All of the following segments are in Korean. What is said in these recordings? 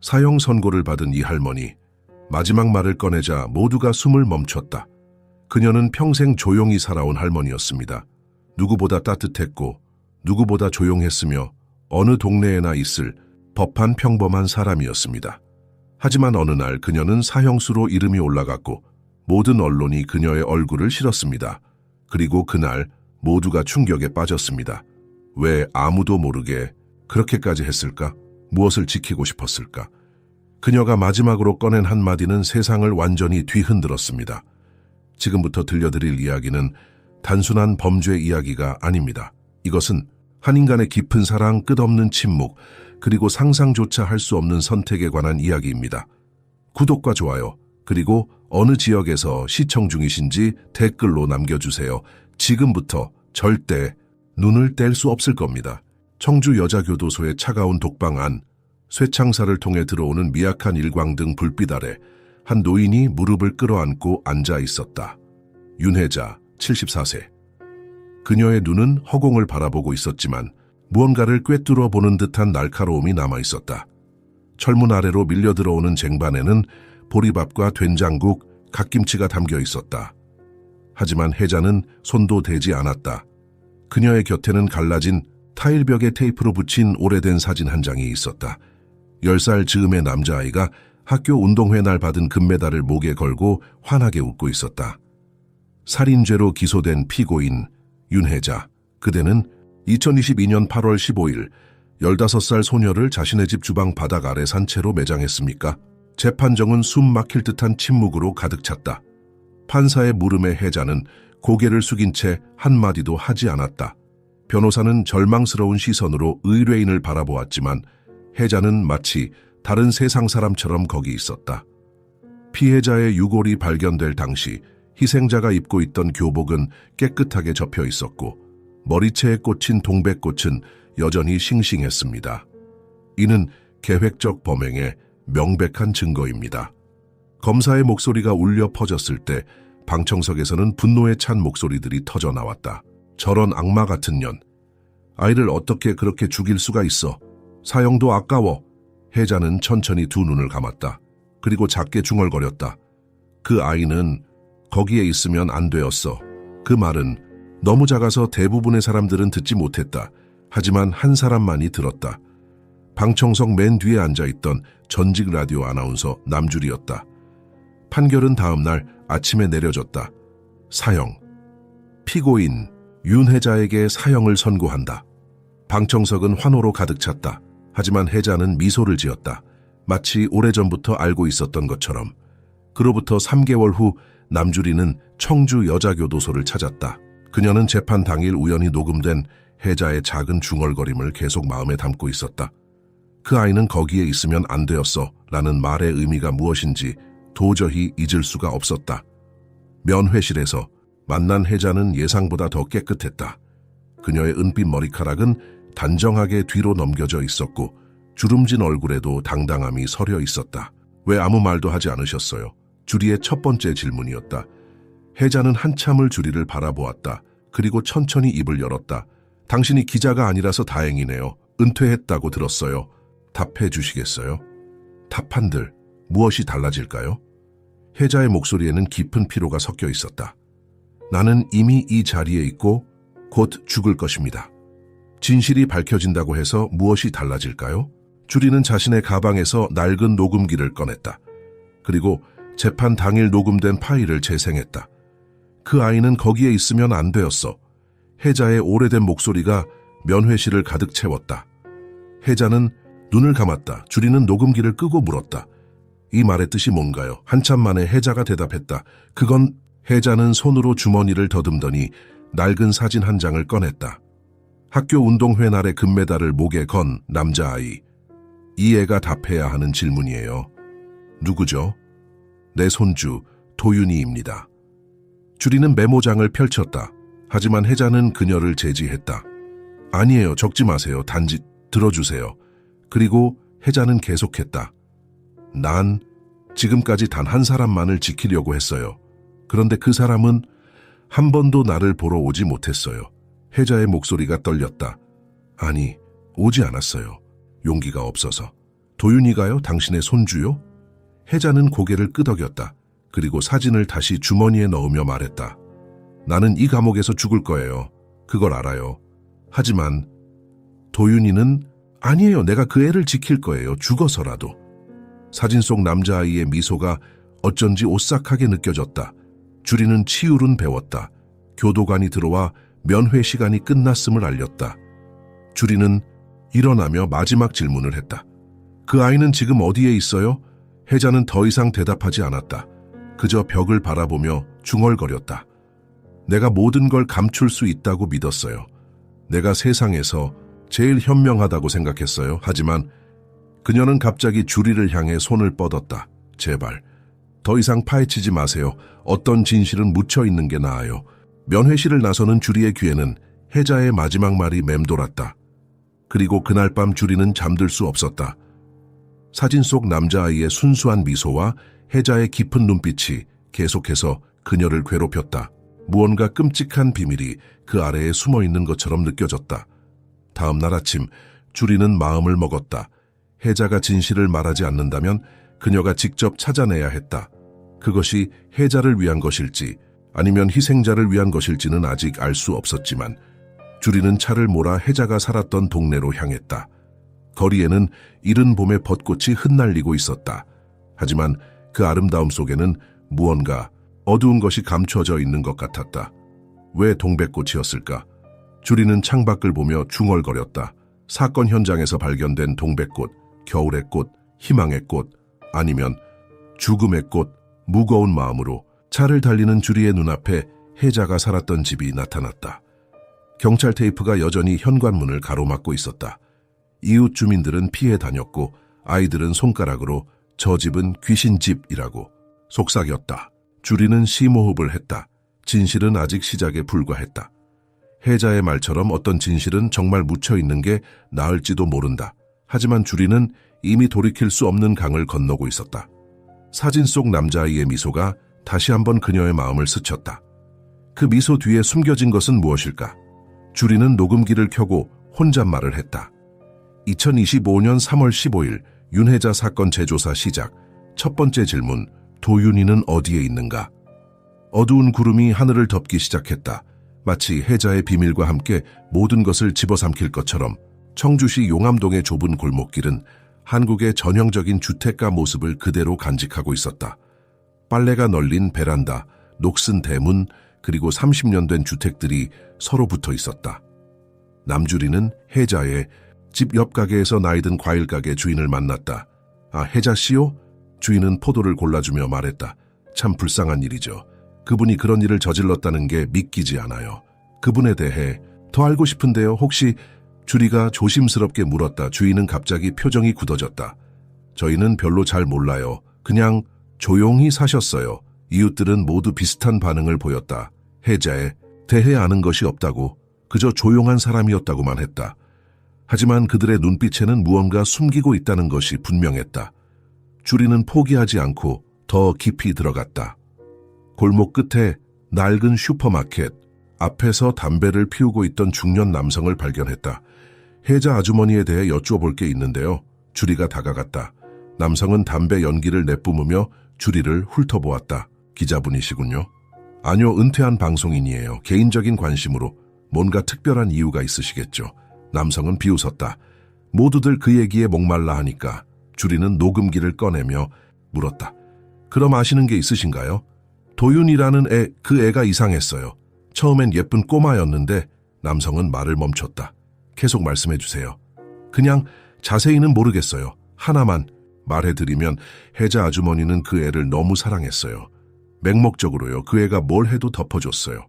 사형 선고를 받은 이 할머니, 마지막 말을 꺼내자 모두가 숨을 멈췄다. 그녀는 평생 조용히 살아온 할머니였습니다. 누구보다 따뜻했고 누구보다 조용했으며 어느 동네에나 있을 법한 평범한 사람이었습니다. 하지만 어느 날 그녀는 사형수로 이름이 올라갔고 모든 언론이 그녀의 얼굴을 실었습니다. 그리고 그날 모두가 충격에 빠졌습니다. 왜 아무도 모르게 그렇게까지 했을까? 무엇을 지키고 싶었을까? 그녀가 마지막으로 꺼낸 한마디는 세상을 완전히 뒤흔들었습니다. 지금부터 들려드릴 이야기는 단순한 범죄 이야기가 아닙니다. 이것은 한 인간의 깊은 사랑, 끝없는 침묵, 그리고 상상조차 할 수 없는 선택에 관한 이야기입니다. 구독과 좋아요, 그리고 어느 지역에서 시청 중이신지 댓글로 남겨주세요. 지금부터 절대 눈을 뗄 수 없을 겁니다. 청주 여자교도소의 차가운 독방 안, 쇠창살을 통해 들어오는 미약한 일광등 불빛 아래 한 노인이 무릎을 끌어안고 앉아 있었다. 윤혜자, 74세. 그녀의 눈은 허공을 바라보고 있었지만 무언가를 꿰뚫어 보는 듯한 날카로움이 남아 있었다. 철문 아래로 밀려 들어오는 쟁반에는 보리밥과 된장국, 갓김치가 담겨 있었다. 하지만 혜자는 손도 대지 않았다. 그녀의 곁에는 갈라진 타일벽에 테이프로 붙인 오래된 사진 한 장이 있었다. 10살 즈음의 남자아이가 학교 운동회 날 받은 금메달을 목에 걸고 환하게 웃고 있었다. 살인죄로 기소된 피고인 윤혜자, 그대는 2022년 8월 15일 15살 소녀를 자신의 집 주방 바닥 아래 산 채로 매장했습니까? 재판정은 숨 막힐 듯한 침묵으로 가득 찼다. 판사의 물음에 혜자는 고개를 숙인 채 한마디도 하지 않았다. 변호사는 절망스러운 시선으로 의뢰인을 바라보았지만 혜자는 마치 다른 세상 사람처럼 거기 있었다. 피해자의 유골이 발견될 당시 희생자가 입고 있던 교복은 깨끗하게 접혀 있었고 머리채에 꽂힌 동백꽃은 여전히 싱싱했습니다. 이는 계획적 범행의 명백한 증거입니다. 검사의 목소리가 울려 퍼졌을 때 방청석에서는 분노에 찬 목소리들이 터져 나왔다. 저런 악마 같은 년, 아이를 어떻게 그렇게 죽일 수가 있어? 사형도 아까워. 혜자는 천천히 두 눈을 감았다. 그리고 작게 중얼거렸다. 그 아이는 거기에 있으면 안 되었어. 그 말은 너무 작아서 대부분의 사람들은 듣지 못했다. 하지만 한 사람만이 들었다. 방청석 맨 뒤에 앉아있던 전직 라디오 아나운서 남주리였다. 판결은 다음 날 아침에 내려졌다. 사형. 피고인 윤혜자에게 사형을 선고한다. 방청석은 환호로 가득 찼다. 하지만 혜자는 미소를 지었다. 마치 오래전부터 알고 있었던 것처럼. 그로부터 3개월 후 남주리는 청주 여자교도소를 찾았다. 그녀는 재판 당일 우연히 녹음된 혜자의 작은 중얼거림을 계속 마음에 담고 있었다. 그 아이는 거기에 있으면 안 되었어 라는 말의 의미가 무엇인지 도저히 잊을 수가 없었다. 면회실에서 만난 혜자는 예상보다 더 깨끗했다. 그녀의 은빛 머리카락은 단정하게 뒤로 넘겨져 있었고 주름진 얼굴에도 당당함이 서려 있었다. 왜 아무 말도 하지 않으셨어요? 주리의 첫 번째 질문이었다. 혜자는 한참을 주리를 바라보았다. 그리고 천천히 입을 열었다. 당신이 기자가 아니라서 다행이네요. 은퇴했다고 들었어요. 답해 주시겠어요? 답한들 무엇이 달라질까요? 혜자의 목소리에는 깊은 피로가 섞여 있었다. 나는 이미 이 자리에 있고 곧 죽을 것입니다. 진실이 밝혀진다고 해서 무엇이 달라질까요? 주리는 자신의 가방에서 낡은 녹음기를 꺼냈다. 그리고 재판 당일 녹음된 파일을 재생했다. 그 아이는 거기에 있으면 안 되었어. 혜자의 오래된 목소리가 면회실을 가득 채웠다. 혜자는 눈을 감았다. 주리는 녹음기를 끄고 물었다. 이 말의 뜻이 뭔가요? 한참 만에 혜자가 대답했다. 그건. 혜자는 손으로 주머니를 더듬더니 낡은 사진 한 장을 꺼냈다. 학교 운동회 날의 금메달을 목에 건 남자아이. 이 애가 답해야 하는 질문이에요. 누구죠? 내 손주 도윤이입니다. 주리는 메모장을 펼쳤다. 하지만 혜자는 그녀를 제지했다. 아니에요. 적지 마세요. 단지 들어주세요. 그리고 혜자는 계속했다. 난 지금까지 단 한 사람만을 지키려고 했어요. 그런데 그 사람은 한 번도 나를 보러 오지 못했어요. 혜자의 목소리가 떨렸다. 아니, 오지 않았어요. 용기가 없어서. 도윤이가요? 당신의 손주요? 혜자는 고개를 끄덕였다. 그리고 사진을 다시 주머니에 넣으며 말했다. 나는 이 감옥에서 죽을 거예요. 그걸 알아요. 하지만 도윤이는 아니에요. 내가 그 애를 지킬 거예요. 죽어서라도. 사진 속 남자아이의 미소가 어쩐지 오싹하게 느껴졌다. 주리는 치울은 배웠다. 교도관이 들어와 면회 시간이 끝났음을 알렸다. 주리는 일어나며 마지막 질문을 했다. 그 아이는 지금 어디에 있어요? 혜자는 더 이상 대답하지 않았다. 그저 벽을 바라보며 중얼거렸다. 내가 모든 걸 감출 수 있다고 믿었어요. 내가 세상에서 제일 현명하다고 생각했어요. 하지만 그녀는 갑자기 주리를 향해 손을 뻗었다. 제발, 더 이상 파헤치지 마세요. 어떤 진실은 묻혀 있는 게 나아요. 면회실을 나서는 주리의 귀에는 혜자의 마지막 말이 맴돌았다. 그리고 그날 밤 주리는 잠들 수 없었다. 사진 속 남자아이의 순수한 미소와 혜자의 깊은 눈빛이 계속해서 그녀를 괴롭혔다. 무언가 끔찍한 비밀이 그 아래에 숨어있는 것처럼 느껴졌다. 다음 날 아침 주리는 마음을 먹었다. 혜자가 진실을 말하지 않는다면 그녀가 직접 찾아내야 했다. 그것이 혜자를 위한 것일지 아니면 희생자를 위한 것일지는 아직 알 수 없었지만 주리는 차를 몰아 혜자가 살았던 동네로 향했다. 거리에는 이른 봄의 벚꽃이 흩날리고 있었다. 하지만 그 아름다움 속에는 무언가 어두운 것이 감춰져 있는 것 같았다. 왜 동백꽃이었을까? 주리는 창밖을 보며 중얼거렸다. 사건 현장에서 발견된 동백꽃, 겨울의 꽃, 희망의 꽃, 아니면 죽음의 꽃. 무거운 마음으로 차를 달리는 주리의 눈앞에 혜자가 살았던 집이 나타났다. 경찰 테이프가 여전히 현관문을 가로막고 있었다. 이웃 주민들은 피해 다녔고 아이들은 손가락으로 저 집은 귀신집이라고 속삭였다. 주리는 심호흡을 했다. 진실은 아직 시작에 불과했다. 혜자의 말처럼 어떤 진실은 정말 묻혀있는 게 나을지도 모른다. 하지만 주리는 이미 돌이킬 수 없는 강을 건너고 있었다. 사진 속 남자아이의 미소가 다시 한번 그녀의 마음을 스쳤다. 그 미소 뒤에 숨겨진 것은 무엇일까? 주리는 녹음기를 켜고 혼잣말을 했다. 2025년 3월 15일 윤혜자 사건 재조사 시작. 첫 번째 질문, 도윤이는 어디에 있는가? 어두운 구름이 하늘을 덮기 시작했다. 마치 혜자의 비밀과 함께 모든 것을 집어삼킬 것처럼 청주시 용암동의 좁은 골목길은 한국의 전형적인 주택가 모습을 그대로 간직하고 있었다. 빨래가 널린 베란다, 녹슨 대문, 그리고 30년 된 주택들이 서로 붙어 있었다. 남주리는 혜자의 집 옆 가게에서 나이든 과일 가게 주인을 만났다. 아, 혜자 씨요? 주인은 포도를 골라주며 말했다. 참 불쌍한 일이죠. 그분이 그런 일을 저질렀다는 게 믿기지 않아요. 그분에 대해 더 알고 싶은데요. 혹시 주리가 조심스럽게 물었다. 주인은 갑자기 표정이 굳어졌다. 저희는 별로 잘 몰라요. 그냥 조용히 사셨어요. 이웃들은 모두 비슷한 반응을 보였다. 혜자에 대해 아는 것이 없다고, 그저 조용한 사람이었다고만 했다. 하지만 그들의 눈빛에는 무언가 숨기고 있다는 것이 분명했다. 주리는 포기하지 않고 더 깊이 들어갔다. 골목 끝에 낡은 슈퍼마켓 앞에서 담배를 피우고 있던 중년 남성을 발견했다. 혜자 아주머니에 대해 여쭈어볼 게 있는데요. 주리가 다가갔다. 남성은 담배 연기를 내뿜으며 주리를 훑어보았다. 기자분이시군요. 아니요, 은퇴한 방송인이에요. 개인적인 관심으로 뭔가 특별한 이유가 있으시겠죠. 남성은 비웃었다. 모두들 그 얘기에 목말라 하니까 주리는 녹음기를 꺼내며 물었다. 그럼 아시는 게 있으신가요? 도윤이라는 그 애가 이상했어요. 처음엔 예쁜 꼬마였는데 남성은 말을 멈췄다. 계속 말씀해 주세요. 그냥 자세히는 모르겠어요. 하나만 말해드리면 혜자 아주머니는 그 애를 너무 사랑했어요. 맹목적으로요. 그 애가 뭘 해도 덮어줬어요.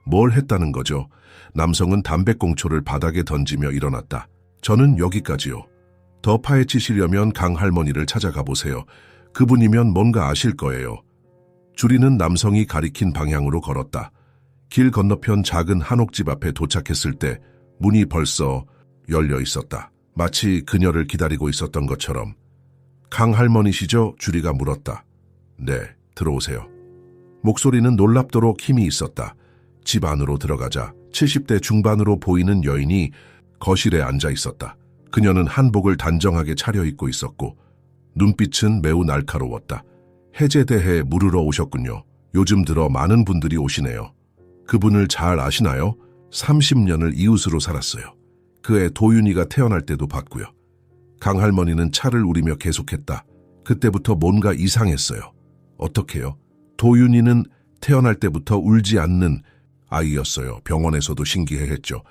뭘 했다는 거죠? 남성은 담배꽁초를 바닥에 던지며 일어났다. 저는 여기까지요. 더 파헤치시려면 강 할머니를 찾아가 보세요. 그분이면 뭔가 아실 거예요. 주리는 남성이 가리킨 방향으로 걸었다. 길 건너편 작은 한옥집 앞에 도착했을 때 문이 벌써 열려 있었다. 마치 그녀를 기다리고 있었던 것처럼. 강 할머니시죠? 주리가 물었다. 네, 들어오세요. 목소리는 놀랍도록 힘이 있었다. 집 안으로 들어가자 70대 중반으로 보이는 여인이 거실에 앉아 있었다. 그녀는 한복을 단정하게 차려입고 있었고 눈빛은 매우 날카로웠다. 해제대에 물으러 오셨군요. 요즘 들어 많은 분들이 오시네요. 그분을 잘 아시나요? 30년을 이웃으로 살았어요. 그 애 도윤이가 태어날 때도 봤고요. 강할머니는 차를 우리며 계속했다. 그때부터 뭔가 이상했어요. 어떻게요? 도윤이는 태어날 때부터 울지 않는 아이였어요. 병원에서도 신기해했죠.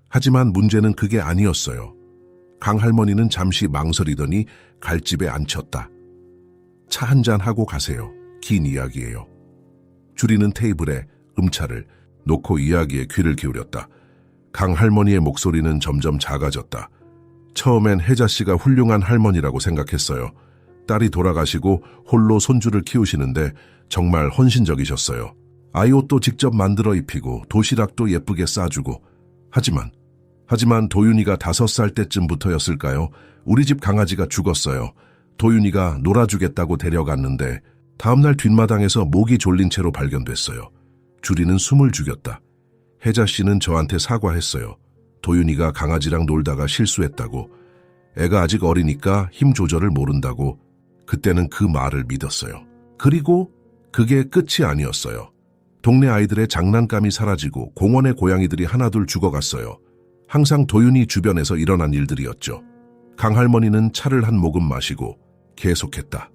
하지만 문제는 그게 아니었어요. 강할머니는 잠시 망설이더니 갈집에 앉혔다. 차 한잔 하고 가세요. 긴 이야기예요. 주리는 테이블에 음차를 놓고 이야기에 귀를 기울였다. 강할머니의 목소리는 점점 작아졌다. 처음엔 혜자씨가 훌륭한 할머니라고 생각했어요. 딸이 돌아가시고 홀로 손주를 키우시는데 정말 헌신적이셨어요. 아이 옷도 직접 만들어 입히고 도시락도 예쁘게 싸주고. 하지만 도윤이가 5살 때쯤부터였을까요? 우리 집 강아지가 죽었어요. 도윤이가 놀아주겠다고 데려갔는데 다음날 뒷마당에서 목이 졸린 채로 발견됐어요. 주리는 숨을 죽였다. 혜자씨는 저한테 사과했어요. 도윤이가 강아지랑 놀다가 실수했다고. 애가 아직 어리니까 힘 조절을 모른다고. 그때는 그 말을 믿었어요. 그리고 그게 끝이 아니었어요. 동네 아이들의 장난감이 사라지고 공원의 고양이들이 하나둘 죽어갔어요. 항상 도윤이 주변에서 일어난 일들이었죠. 강할머니는 차를 한 모금 마시고 계속했다.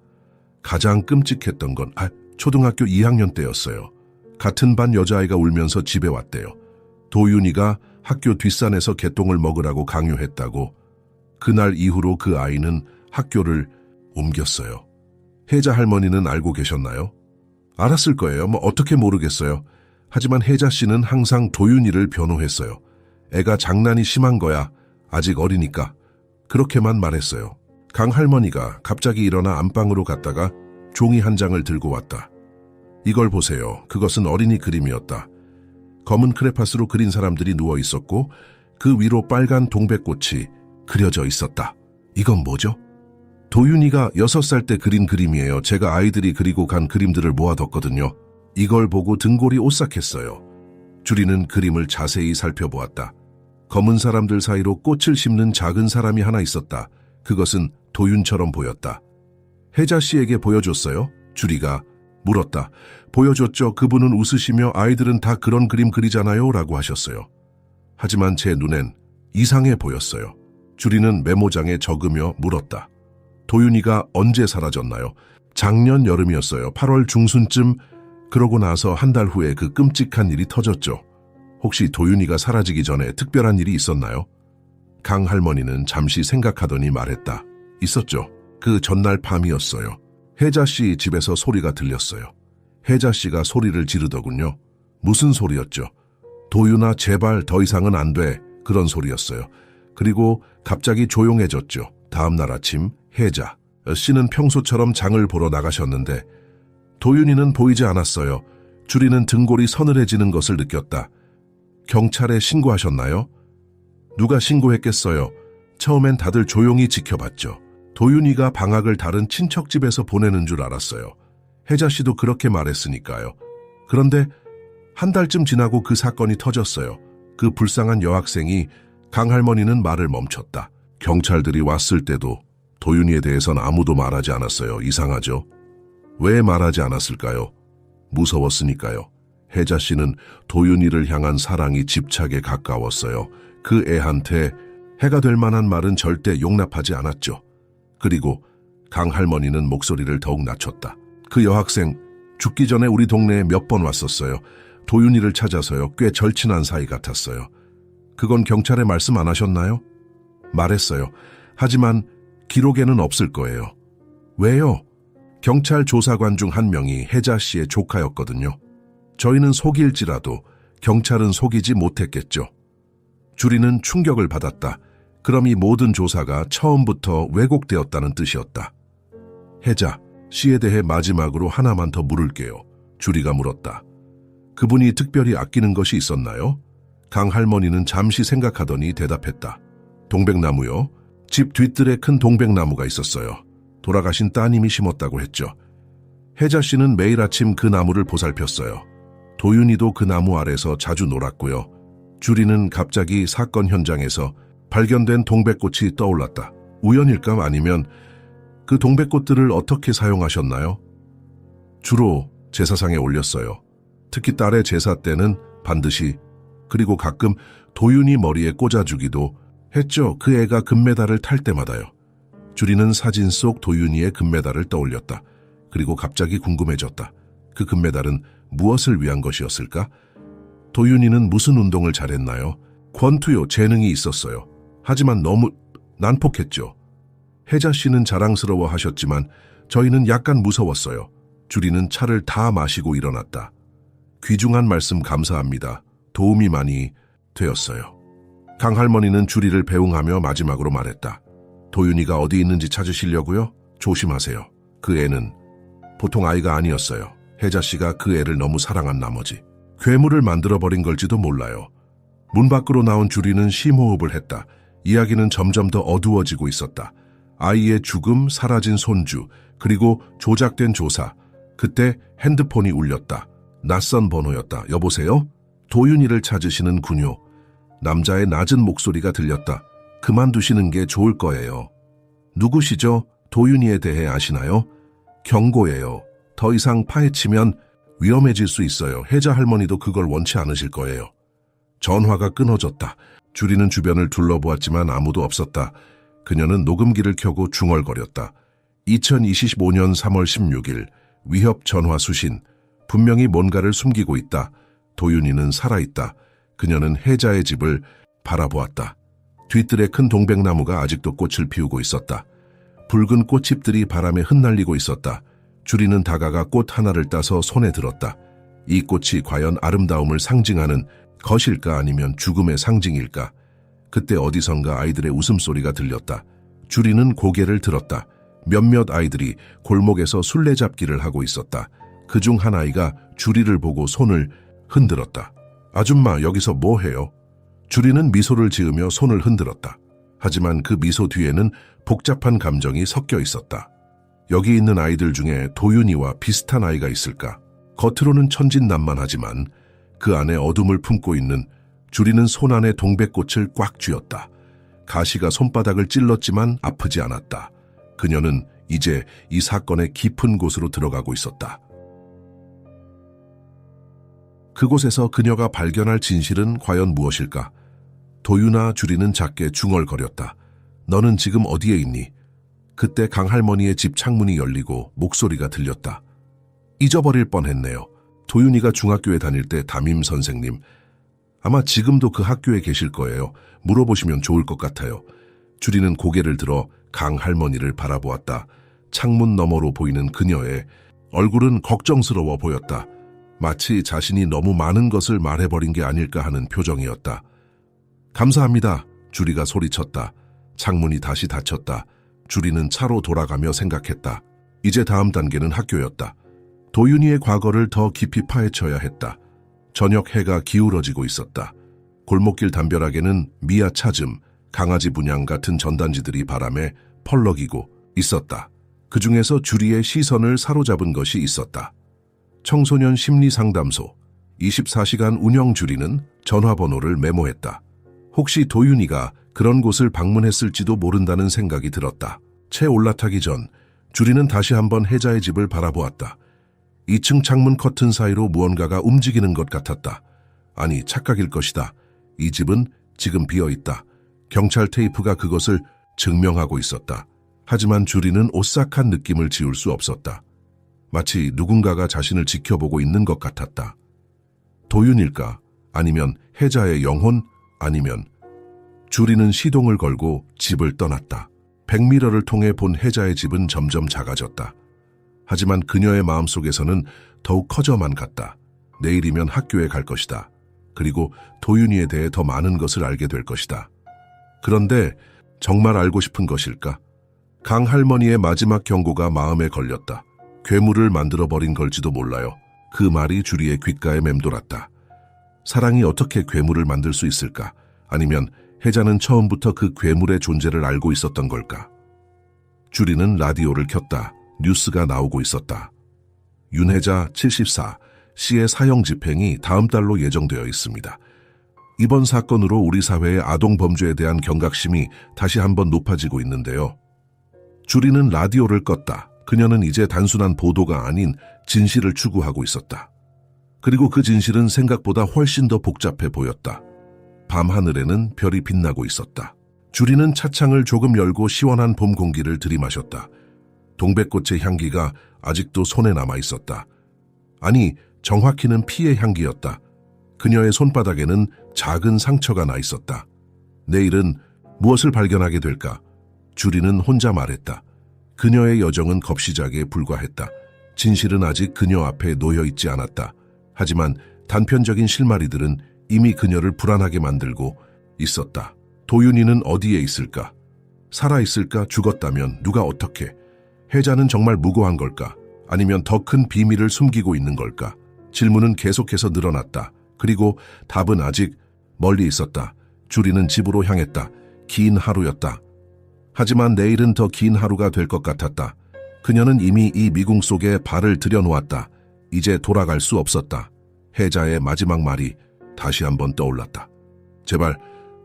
가장 끔찍했던 건 초등학교 2학년 때였어요. 같은 반 여자아이가 울면서 집에 왔대요. 도윤이가 학교 뒷산에서 개똥을 먹으라고 강요했다고. 그날 이후로 그 아이는 학교를 옮겼어요. 혜자 할머니는 알고 계셨나요? 알았을 거예요. 어떻게 모르겠어요. 하지만 혜자 씨는 항상 도윤이를 변호했어요. 애가 장난이 심한 거야. 아직 어리니까. 그렇게만 말했어요. 강할머니가 갑자기 일어나 안방으로 갔다가 종이 한 장을 들고 왔다. 이걸 보세요. 그것은 어린이 그림이었다. 검은 크레파스로 그린 사람들이 누워 있었고 그 위로 빨간 동백꽃이 그려져 있었다. 이건 뭐죠? 도윤이가 6살 때 그린 그림이에요. 제가 아이들이 그리고 간 그림들을 모아뒀거든요. 이걸 보고 등골이 오싹했어요. 주리는 그림을 자세히 살펴보았다. 검은 사람들 사이로 꽃을 심는 작은 사람이 하나 있었다. 그것은 도윤처럼 보였다. 혜자 씨에게 보여줬어요? 주리가 물었다. 보여줬죠. 그분은 웃으시며 아이들은 다 그런 그림 그리잖아요 라고 하셨어요. 하지만 제 눈엔 이상해 보였어요. 주리는 메모장에 적으며 물었다. 도윤이가 언제 사라졌나요? 작년 여름이었어요. 8월 중순쯤. 그러고 나서 한 달 후에 그 끔찍한 일이 터졌죠. 혹시 도윤이가 사라지기 전에 특별한 일이 있었나요? 강할머니는 잠시 생각하더니 말했다. 있었죠. 그 전날 밤이었어요. 혜자 씨 집에서 소리가 들렸어요. 혜자 씨가 소리를 지르더군요. 무슨 소리였죠? 도윤아 제발 더 이상은 안 돼. 그런 소리였어요. 그리고 갑자기 조용해졌죠. 다음 날 아침 혜자 씨는 평소처럼 장을 보러 나가셨는데 도윤이는 보이지 않았어요. 주리는 등골이 서늘해지는 것을 느꼈다. 경찰에 신고하셨나요? 누가 신고했겠어요? 처음엔 다들 조용히 지켜봤죠. 도윤이가 방학을 다른 친척 집에서 보내는 줄 알았어요. 혜자 씨도 그렇게 말했으니까요. 그런데 한 달쯤 지나고 그 사건이 터졌어요. 그 불쌍한 여학생이. 강할머니는 말을 멈췄다. 경찰들이 왔을 때도 도윤이에 대해선 아무도 말하지 않았어요. 이상하죠? 왜 말하지 않았을까요? 무서웠으니까요. 혜자 씨는 도윤이를 향한 사랑이 집착에 가까웠어요. 그 애한테 해가 될 만한 말은 절대 용납하지 않았죠. 그리고 강할머니는 목소리를 더욱 낮췄다. 그 여학생 죽기 전에 우리 동네에 몇 번 왔었어요. 도윤이를 찾아서요. 꽤 절친한 사이 같았어요. 그건 경찰에 말씀 안 하셨나요? 말했어요. 하지만 기록에는 없을 거예요. 왜요? 경찰 조사관 중 한 명이 혜자 씨의 조카였거든요. 저희는 속일지라도 경찰은 속이지 못했겠죠. 주리는 충격을 받았다. 그럼 이 모든 조사가 처음부터 왜곡되었다는 뜻이었다. 혜자 씨에 대해 마지막으로 하나만 더 물을게요. 주리가 물었다. 그분이 특별히 아끼는 것이 있었나요? 강할머니는 잠시 생각하더니 대답했다. 동백나무요. 집 뒤뜰에 큰 동백나무가 있었어요. 돌아가신 따님이 심었다고 했죠. 혜자 씨는 매일 아침 그 나무를 보살폈어요. 도윤이도 그 나무 아래서 자주 놀았고요. 주리는 갑자기 사건 현장에서 발견된 동백꽃이 떠올랐다. 우연일까 아니면 그 동백꽃들을 어떻게 사용하셨나요? 주로 제사상에 올렸어요. 특히 딸의 제사 때는 반드시, 그리고 가끔 도윤이 머리에 꽂아주기도 했죠. 그 애가 금메달을 탈 때마다요. 주리는 사진 속 도윤이의 금메달을 떠올렸다. 그리고 갑자기 궁금해졌다. 그 금메달은 무엇을 위한 것이었을까? 도윤이는 무슨 운동을 잘했나요? 권투요, 재능이 있었어요. 하지만 너무 난폭했죠. 혜자 씨는 자랑스러워 하셨지만 저희는 약간 무서웠어요. 주리는 차를 다 마시고 일어났다. 귀중한 말씀 감사합니다. 도움이 많이 되었어요. 강할머니는 주리를 배웅하며 마지막으로 말했다. 도윤이가 어디 있는지 찾으시려고요? 조심하세요. 그 애는 보통 아이가 아니었어요. 혜자 씨가 그 애를 너무 사랑한 나머지 괴물을 만들어버린 걸지도 몰라요. 문 밖으로 나온 주리는 심호흡을 했다. 이야기는 점점 더 어두워지고 있었다. 아이의 죽음, 사라진 손주, 그리고 조작된 조사. 그때 핸드폰이 울렸다. 낯선 번호였다. 여보세요? 도윤이를 찾으시는군요. 남자의 낮은 목소리가 들렸다. 그만두시는 게 좋을 거예요. 누구시죠? 도윤이에 대해 아시나요? 경고예요. 더 이상 파헤치면 위험해질 수 있어요. 혜자 할머니도 그걸 원치 않으실 거예요. 전화가 끊어졌다. 주리는 주변을 둘러보았지만 아무도 없었다. 그녀는 녹음기를 켜고 중얼거렸다. 2025년 3월 16일 위협 전화 수신. 분명히 뭔가를 숨기고 있다. 도윤이는 살아있다. 그녀는 혜자의 집을 바라보았다. 뒤뜰에 큰 동백나무가 아직도 꽃을 피우고 있었다. 붉은 꽃잎들이 바람에 흩날리고 있었다. 주리는 다가가 꽃 하나를 따서 손에 들었다. 이 꽃이 과연 아름다움을 상징하는 것일까 아니면 죽음의 상징일까? 그때 어디선가 아이들의 웃음소리가 들렸다. 주리는 고개를 들었다. 몇몇 아이들이 골목에서 술래잡기를 하고 있었다. 그중 한 아이가 주리를 보고 손을 흔들었다. 아줌마, 여기서 뭐 해요? 주리는 미소를 지으며 손을 흔들었다. 하지만 그 미소 뒤에는 복잡한 감정이 섞여 있었다. 여기 있는 아이들 중에 도윤이와 비슷한 아이가 있을까? 겉으로는 천진난만하지만 그 안에 어둠을 품고 있는 주리는 손 안에 동백꽃을 꽉 쥐었다. 가시가 손바닥을 찔렀지만 아프지 않았다. 그녀는 이제 이 사건의 깊은 곳으로 들어가고 있었다. 그곳에서 그녀가 발견할 진실은 과연 무엇일까? 도윤아, 주리는 작게 중얼거렸다. 너는 지금 어디에 있니? 그때 강할머니의 집 창문이 열리고 목소리가 들렸다. 잊어버릴 뻔했네요. 도윤이가 중학교에 다닐 때 담임 선생님. 아마 지금도 그 학교에 계실 거예요. 물어보시면 좋을 것 같아요. 주리는 고개를 들어 강할머니를 바라보았다. 창문 너머로 보이는 그녀의 얼굴은 걱정스러워 보였다. 마치 자신이 너무 많은 것을 말해버린 게 아닐까 하는 표정이었다. 감사합니다. 주리가 소리쳤다. 창문이 다시 닫혔다. 주리는 차로 돌아가며 생각했다. 이제 다음 단계는 학교였다. 도윤이의 과거를 더 깊이 파헤쳐야 했다. 저녁 해가 기울어지고 있었다. 골목길 담벼락에는 미아 찾음, 강아지 분양 같은 전단지들이 바람에 펄럭이고 있었다. 그 중에서 주리의 시선을 사로잡은 것이 있었다. 청소년 심리상담소, 24시간 운영 주리는 전화번호를 메모했다. 혹시 도윤이가 그런 곳을 방문했을지도 모른다는 생각이 들었다. 채 올라타기 전 주리는 다시 한번 혜자의 집을 바라보았다. 2층 창문 커튼 사이로 무언가가 움직이는 것 같았다. 아니, 착각일 것이다. 이 집은 지금 비어있다. 경찰 테이프가 그것을 증명하고 있었다. 하지만 주리는 오싹한 느낌을 지울 수 없었다. 마치 누군가가 자신을 지켜보고 있는 것 같았다. 도윤일까? 아니면 혜자의 영혼? 아니면 주리는 시동을 걸고 집을 떠났다. 백미러를 통해 본 혜자의 집은 점점 작아졌다. 하지만 그녀의 마음속에서는 더욱 커져만 갔다. 내일이면 학교에 갈 것이다. 그리고 도윤이에 대해 더 많은 것을 알게 될 것이다. 그런데 정말 알고 싶은 것일까? 강할머니의 마지막 경고가 마음에 걸렸다. 괴물을 만들어버린 걸지도 몰라요. 그 말이 주리의 귓가에 맴돌았다. 사랑이 어떻게 괴물을 만들 수 있을까? 아니면 혜자는 처음부터 그 괴물의 존재를 알고 있었던 걸까? 주리는 라디오를 켰다. 뉴스가 나오고 있었다. 윤혜자 74, 씨의 사형 집행이 다음 달로 예정되어 있습니다. 이번 사건으로 우리 사회의 아동 범죄에 대한 경각심이 다시 한번 높아지고 있는데요. 주리는 라디오를 껐다. 그녀는 이제 단순한 보도가 아닌 진실을 추구하고 있었다. 그리고 그 진실은 생각보다 훨씬 더 복잡해 보였다. 밤하늘에는 별이 빛나고 있었다. 주리는 차창을 조금 열고 시원한 봄 공기를 들이마셨다. 동백꽃의 향기가 아직도 손에 남아 있었다. 아니, 정확히는 피의 향기였다. 그녀의 손바닥에는 작은 상처가 나 있었다. 내일은 무엇을 발견하게 될까? 주리는 혼자 말했다. 그녀의 여정은 겁시작에 불과했다. 진실은 아직 그녀 앞에 놓여 있지 않았다. 하지만 단편적인 실마리들은 이미 그녀를 불안하게 만들고 있었다. 도윤이는 어디에 있을까? 살아있을까? 죽었다면 누가 어떻게? 혜자는 정말 무고한 걸까? 아니면 더 큰 비밀을 숨기고 있는 걸까? 질문은 계속해서 늘어났다. 그리고 답은 아직 멀리 있었다. 주리는 집으로 향했다. 긴 하루였다. 하지만 내일은 더 긴 하루가 될 것 같았다. 그녀는 이미 이 미궁 속에 발을 들여놓았다. 이제 돌아갈 수 없었다. 혜자의 마지막 말이 다시 한번 떠올랐다. 제발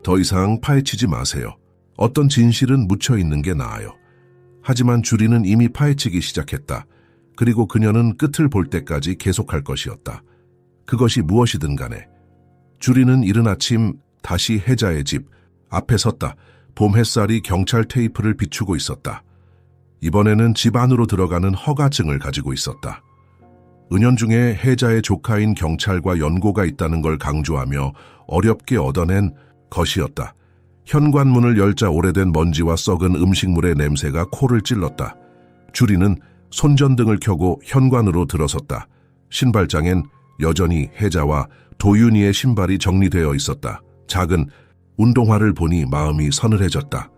더 이상 파헤치지 마세요. 어떤 진실은 묻혀있는 게 나아요. 하지만 주리는 이미 파헤치기 시작했다. 그리고 그녀는 끝을 볼 때까지 계속할 것이었다. 그것이 무엇이든 간에. 주리는 이른 아침 다시 혜자의 집 앞에 섰다. 봄 햇살이 경찰 테이프를 비추고 있었다. 이번에는 집 안으로 들어가는 허가증을 가지고 있었다. 은연중에 혜자의 조카인 경찰과 연고가 있다는 걸 강조하며 어렵게 얻어낸 것이었다. 현관문을 열자 오래된 먼지와 썩은 음식물의 냄새가 코를 찔렀다. 주리는 손전등을 켜고 현관으로 들어섰다. 신발장엔 여전히 혜자와 도윤이의 신발이 정리되어 있었다. 작은 운동화를 보니 마음이 서늘해졌다.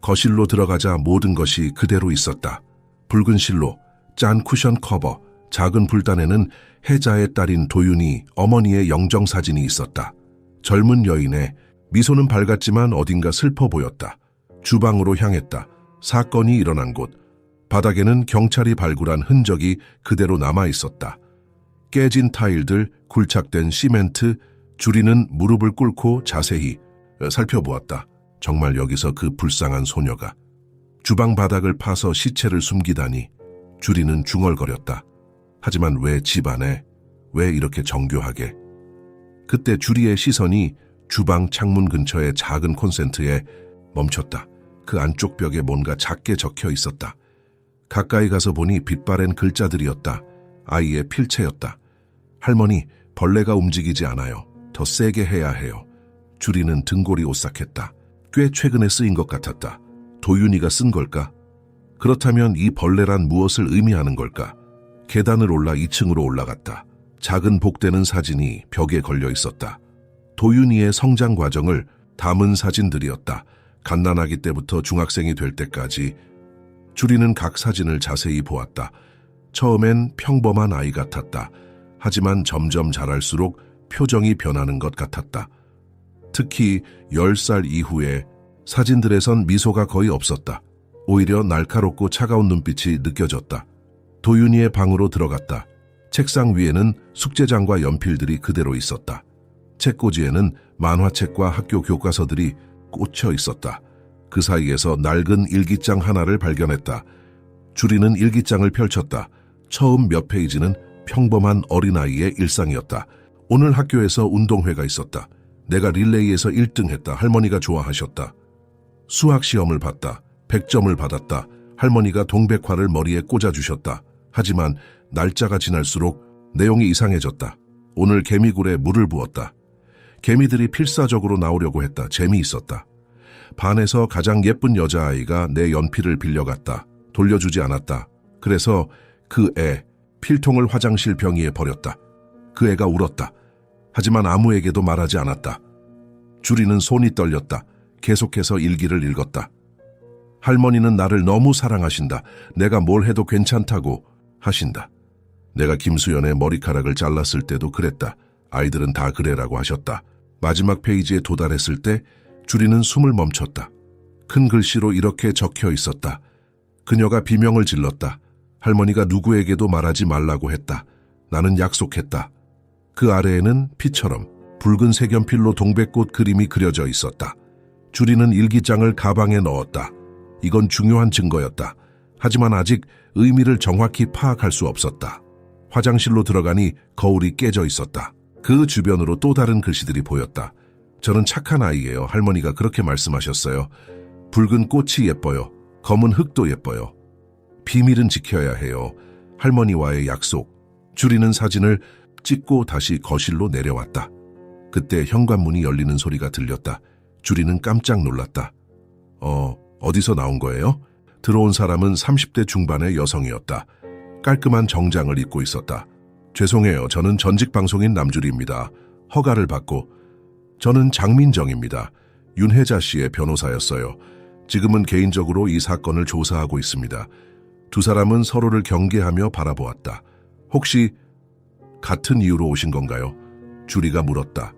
거실로 들어가자 모든 것이 그대로 있었다. 붉은 실로, 짠 쿠션 커버, 작은 불단에는 혜자의 딸인 도윤이 어머니의 영정사진이 있었다. 젊은 여인의 미소는 밝았지만 어딘가 슬퍼 보였다. 주방으로 향했다. 사건이 일어난 곳. 바닥에는 경찰이 발굴한 흔적이 그대로 남아 있었다. 깨진 타일들, 굴착된 시멘트, 주리는 무릎을 꿇고 자세히 살펴보았다. 정말 여기서 그 불쌍한 소녀가 주방 바닥을 파서 시체를 숨기다니. 주리는 중얼거렸다. 하지만 왜 집안에, 왜 이렇게 정교하게? 그때 주리의 시선이 주방 창문 근처의 작은 콘센트에 멈췄다. 그 안쪽 벽에 뭔가 작게 적혀 있었다. 가까이 가서 보니 빛바랜 글자들이었다. 아이의 필체였다. 할머니, 벌레가 움직이지 않아요. 더 세게 해야 해요. 주리는 등골이 오싹했다. 꽤 최근에 쓰인 것 같았다. 도윤이가 쓴 걸까? 그렇다면 이 벌레란 무엇을 의미하는 걸까? 계단을 올라 2층으로 올라갔다. 작은 복되는 사진이 벽에 걸려 있었다. 도윤이의 성장 과정을 담은 사진들이었다. 갓난아기 때부터 중학생이 될 때까지. 주리는 각 사진을 자세히 보았다. 처음엔 평범한 아이 같았다. 하지만 점점 자랄수록 표정이 변하는 것 같았다. 특히 10살 이후에 사진들에선 미소가 거의 없었다. 오히려 날카롭고 차가운 눈빛이 느껴졌다. 도윤이의 방으로 들어갔다. 책상 위에는 숙제장과 연필들이 그대로 있었다. 책꽂이에는 만화책과 학교 교과서들이 꽂혀 있었다. 그 사이에서 낡은 일기장 하나를 발견했다. 주리는 일기장을 펼쳤다. 처음 몇 페이지는 평범한 어린아이의 일상이었다. 오늘 학교에서 운동회가 있었다. 내가 릴레이에서 1등했다. 할머니가 좋아하셨다. 수학 시험을 봤다. 100점을 받았다. 할머니가 동백화를 머리에 꽂아주셨다. 하지만 날짜가 지날수록 내용이 이상해졌다. 오늘 개미굴에 물을 부었다. 개미들이 필사적으로 나오려고 했다. 재미있었다. 반에서 가장 예쁜 여자아이가 내 연필을 빌려갔다. 돌려주지 않았다. 그래서 그 애 필통을 화장실 병위에 버렸다. 그 애가 울었다. 하지만 아무에게도 말하지 않았다. 주리는 손이 떨렸다. 계속해서 일기를 읽었다. 할머니는 나를 너무 사랑하신다. 내가 뭘 해도 괜찮다고 하신다. 내가 김수연의 머리카락을 잘랐을 때도 그랬다. 아이들은 다 그래라고 하셨다. 마지막 페이지에 도달했을 때 주리는 숨을 멈췄다. 큰 글씨로 이렇게 적혀 있었다. 그녀가 비명을 질렀다. 할머니가 누구에게도 말하지 말라고 했다. 나는 약속했다. 그 아래에는 피처럼 붉은 색연필로 동백꽃 그림이 그려져 있었다. 주리는 일기장을 가방에 넣었다. 이건 중요한 증거였다. 하지만 아직 의미를 정확히 파악할 수 없었다. 화장실로 들어가니 거울이 깨져 있었다. 그 주변으로 또 다른 글씨들이 보였다. 저는 착한 아이예요. 할머니가 그렇게 말씀하셨어요. 붉은 꽃이 예뻐요. 검은 흙도 예뻐요. 비밀은 지켜야 해요. 할머니와의 약속. 주리는 사진을 찍고 다시 거실로 내려왔다. 그때 현관문이 열리는 소리가 들렸다. 주리는 깜짝 놀랐다. 어디서 나온 거예요? 들어온 사람은 30대 중반의 여성이었다. 깔끔한 정장을 입고 있었다. 죄송해요. 저는 전직 방송인 남주리입니다. 허가를 받고. 저는 장민정입니다. 윤혜자 씨의 변호사였어요. 지금은 개인적으로 이 사건을 조사하고 있습니다. 두 사람은 서로를 경계하며 바라보았다. 혹시 같은 이유로 오신 건가요? 주리가 물었다.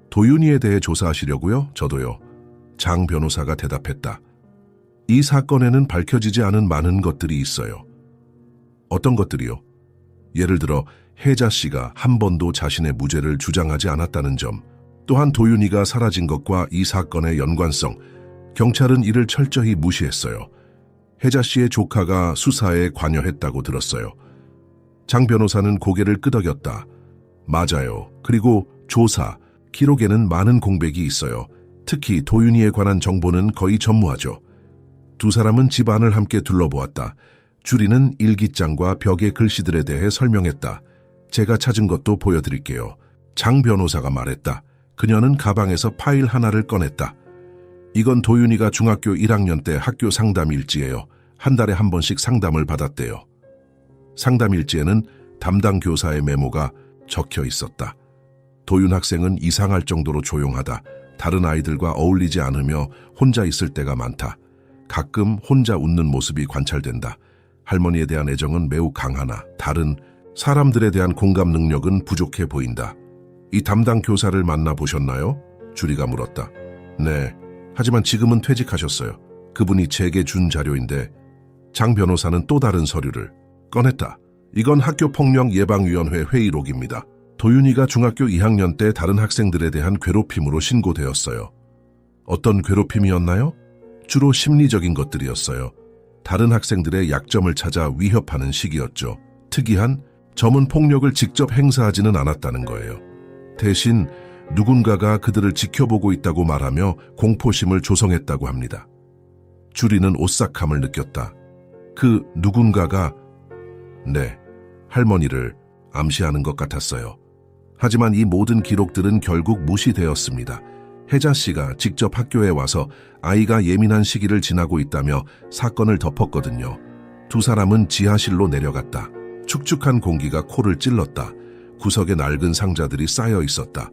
도윤이에 대해 조사하시려고요? 저도요. 장 변호사가 대답했다. 이 사건에는 밝혀지지 않은 많은 것들이 있어요. 어떤 것들이요? 예를 들어 혜자 씨가 한 번도 자신의 무죄를 주장하지 않았다는 점, 또한 도윤이가 사라진 것과 이 사건의 연관성, 경찰은 이를 철저히 무시했어요. 혜자 씨의 조카가 수사에 관여했다고 들었어요. 장 변호사는 고개를 끄덕였다. 맞아요. 그리고 조사, 기록에는 많은 공백이 있어요. 특히 도윤이에 관한 정보는 거의 전무하죠. 두 사람은 집안을 함께 둘러보았다. 주리는 일기장과 벽의 글씨들에 대해 설명했다. 제가 찾은 것도 보여드릴게요. 장 변호사가 말했다. 그녀는 가방에서 파일 하나를 꺼냈다. 이건 도윤이가 중학교 1학년 때 학교 상담 일지예요. 한 달에 한 번씩 상담을 받았대요. 상담 일지에는 담당 교사의 메모가 적혀 있었다. 도윤 학생은 이상할 정도로 조용하다. 다른 아이들과 어울리지 않으며 혼자 있을 때가 많다. 가끔 혼자 웃는 모습이 관찰된다. 할머니에 대한 애정은 매우 강하나 다른 사람들에 대한 공감 능력은 부족해 보인다. 이 담당 교사를 만나보셨나요? 주리가 물었다. 네, 하지만 지금은 퇴직하셨어요. 그분이 제게 준 자료인데 장 변호사는 또 다른 서류를 꺼냈다. 이건 학교폭력예방위원회 회의록입니다. 도윤이가 중학교 2학년 때 다른 학생들에 대한 괴롭힘으로 신고되었어요. 어떤 괴롭힘이었나요? 주로 심리적인 것들이었어요. 다른 학생들의 약점을 찾아 위협하는 식이었죠. 특이한 점은 폭력을 직접 행사하지는 않았다는 거예요. 대신 누군가가 그들을 지켜보고 있다고 말하며 공포심을 조성했다고 합니다. 주리는 오싹함을 느꼈다. 그 누군가가 할머니를 암시하는 것 같았어요. 하지만 이 모든 기록들은 결국 무시되었습니다. 혜자 씨가 직접 학교에 와서 아이가 예민한 시기를 지나고 있다며 사건을 덮었거든요. 두 사람은 지하실로 내려갔다. 축축한 공기가 코를 찔렀다. 구석에 낡은 상자들이 쌓여 있었다.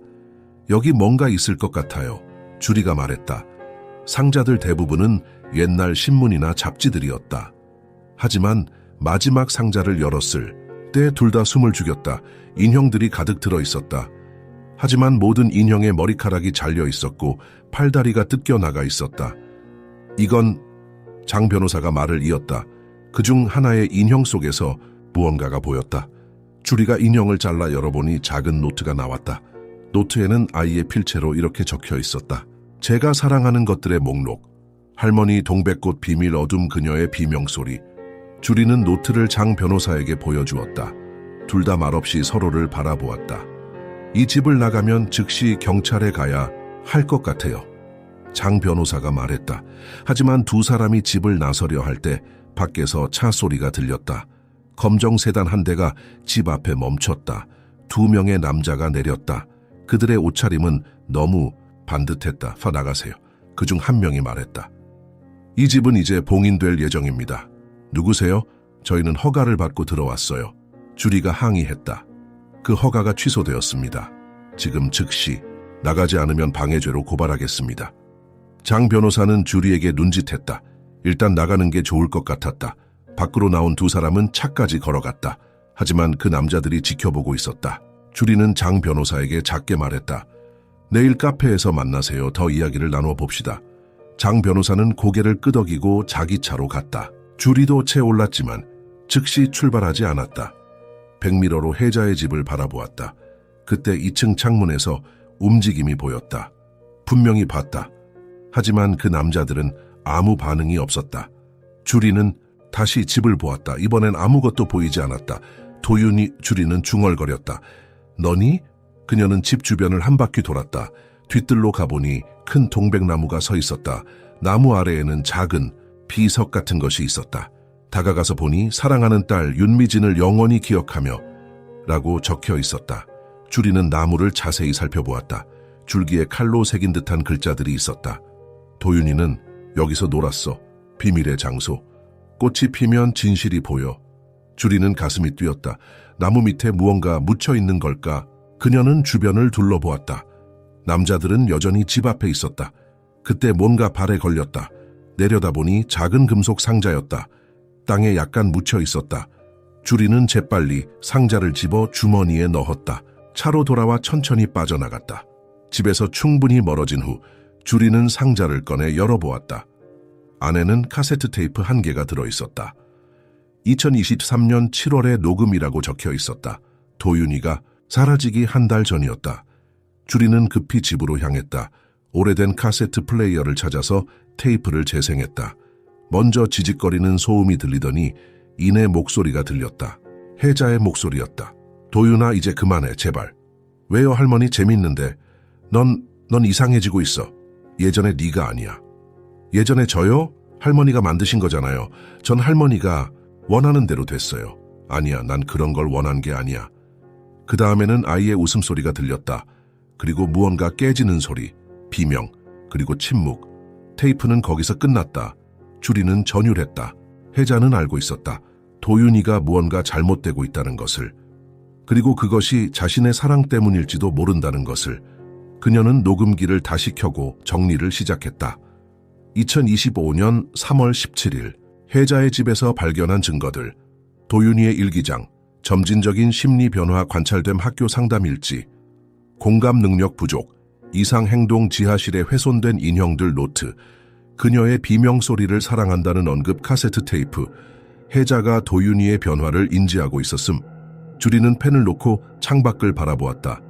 여기 뭔가 있을 것 같아요. 주리가 말했다. 상자들 대부분은 옛날 신문이나 잡지들이었다. 하지만 마지막 상자를 열었을 때 둘 다 숨을 죽였다. 인형들이 가득 들어 있었다. 하지만 모든 인형의 머리카락이 잘려 있었고 팔다리가 뜯겨 나가 있었다. 이건 장 변호사가 말을 이었다. 그중 하나의 인형 속에서 무언가가 보였다. 주리가 인형을 잘라 열어보니 작은 노트가 나왔다. 노트에는 아이의 필체로 이렇게 적혀 있었다. 제가 사랑하는 것들의 목록. 할머니 동백꽃 비밀 어둠 그녀의 비명소리. 주리는 노트를 장 변호사에게 보여주었다. 둘 다 말없이 서로를 바라보았다. 이 집을 나가면 즉시 경찰에 가야 할 것 같아요. 장 변호사가 말했다. 하지만 두 사람이 집을 나서려 할 때 밖에서 차 소리가 들렸다. 검정 세단 한 대가 집 앞에 멈췄다. 두 명의 남자가 내렸다. 그들의 옷차림은 너무 반듯했다. 나가세요. 그중 한 명이 말했다. 이 집은 이제 봉인될 예정입니다. 누구세요? 저희는 허가를 받고 들어왔어요. 주리가 항의했다. 그 허가가 취소되었습니다. 지금 즉시 나가지 않으면 방해죄로 고발하겠습니다. 장 변호사는 주리에게 눈짓했다. 일단 나가는 게 좋을 것 같았다. 밖으로 나온 두 사람은 차까지 걸어갔다. 하지만 그 남자들이 지켜보고 있었다. 주리는 장 변호사에게 작게 말했다. 내일 카페에서 만나세요. 더 이야기를 나눠봅시다. 장 변호사는 고개를 끄덕이고 자기 차로 갔다. 주리도 채 올랐지만 즉시 출발하지 않았다. 백미러로 혜자의 집을 바라보았다. 그때 2층 창문에서 움직임이 보였다. 분명히 봤다. 하지만 그 남자들은 아무 반응이 없었다. 주리는 다시 집을 보았다. 이번엔 아무것도 보이지 않았다. 주리는 중얼거렸다. 너니? 그녀는 집 주변을 한 바퀴 돌았다. 뒤뜰로 가보니 큰 동백나무가 서 있었다. 나무 아래에는 작은 비석 같은 것이 있었다. 다가가서 보니 사랑하는 딸 윤미진을 영원히 기억하며 라고 적혀 있었다. 주리는 나무를 자세히 살펴보았다. 줄기에 칼로 새긴 듯한 글자들이 있었다. 도윤이는 여기서 놀았어. 비밀의 장소. 꽃이 피면 진실이 보여. 주리는 가슴이 뛰었다. 나무 밑에 무언가 묻혀 있는 걸까? 그녀는 주변을 둘러보았다. 남자들은 여전히 집 앞에 있었다. 그때 뭔가 발에 걸렸다. 내려다보니 작은 금속 상자였다. 땅에 약간 묻혀 있었다. 주리는 재빨리 상자를 집어 주머니에 넣었다. 차로 돌아와 천천히 빠져나갔다. 집에서 충분히 멀어진 후 주리는 상자를 꺼내 열어보았다. 안에는 카세트 테이프 1개가 들어있었다. 2023년 7월의 녹음이라고 적혀 있었다. 도윤이가 사라지기 한 달 전이었다. 주리는 급히 집으로 향했다. 오래된 카세트 플레이어를 찾아서 테이프를 재생했다. 먼저 지직거리는 소음이 들리더니 이내 목소리가 들렸다. 혜자의 목소리였다. 도윤아, 이제 그만해, 제발. 왜요, 할머니? 재밌는데. 넌 이상해지고 있어. 예전에 네가 아니야. 예전에 저요? 할머니가 만드신 거잖아요. 전 할머니가 원하는 대로 됐어요. 아니야, 난 그런 걸 원한 게 아니야. 그 다음에는 아이의 웃음소리가 들렸다. 그리고 무언가 깨지는 소리, 비명, 그리고 침묵. 테이프는 거기서 끝났다. 주리는 전율했다. 혜자는 알고 있었다. 도윤이가 무언가 잘못되고 있다는 것을. 그리고 그것이 자신의 사랑 때문일지도 모른다는 것을. 그녀는 녹음기를 다시 켜고 정리를 시작했다. 2025년 3월 17일 혜자의 집에서 발견한 증거들. 도윤이의 일기장, 점진적인 심리 변화 관찰됨 학교 상담 일지, 공감 능력 부족, 이상 행동 지하실에 훼손된 인형들 노트, 그녀의 비명 소리를 사랑한다는 언급 카세트 테이프. 혜자가 도윤이의 변화를 인지하고 있었음. 주리는 펜을 놓고 창밖을 바라보았다.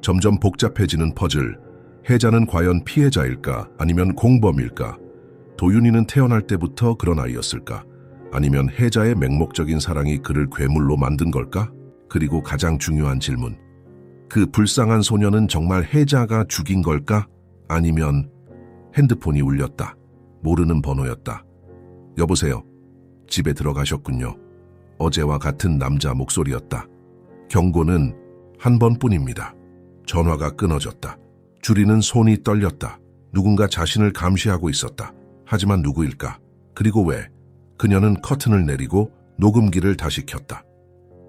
점점 복잡해지는 퍼즐. 혜자는 과연 피해자일까? 아니면 공범일까? 도윤이는 태어날 때부터 그런 아이였을까? 아니면 혜자의 맹목적인 사랑이 그를 괴물로 만든 걸까? 그리고 가장 중요한 질문. 그 불쌍한 소녀는 정말 혜자가 죽인 걸까? 아니면 핸드폰이 울렸다. 모르는 번호였다. 여보세요. 집에 들어가셨군요. 어제와 같은 남자 목소리였다. 경고는 한 번뿐입니다. 전화가 끊어졌다. 주리는 손이 떨렸다. 누군가 자신을 감시하고 있었다. 하지만 누구일까? 그리고 왜? 그녀는 커튼을 내리고 녹음기를 다시 켰다.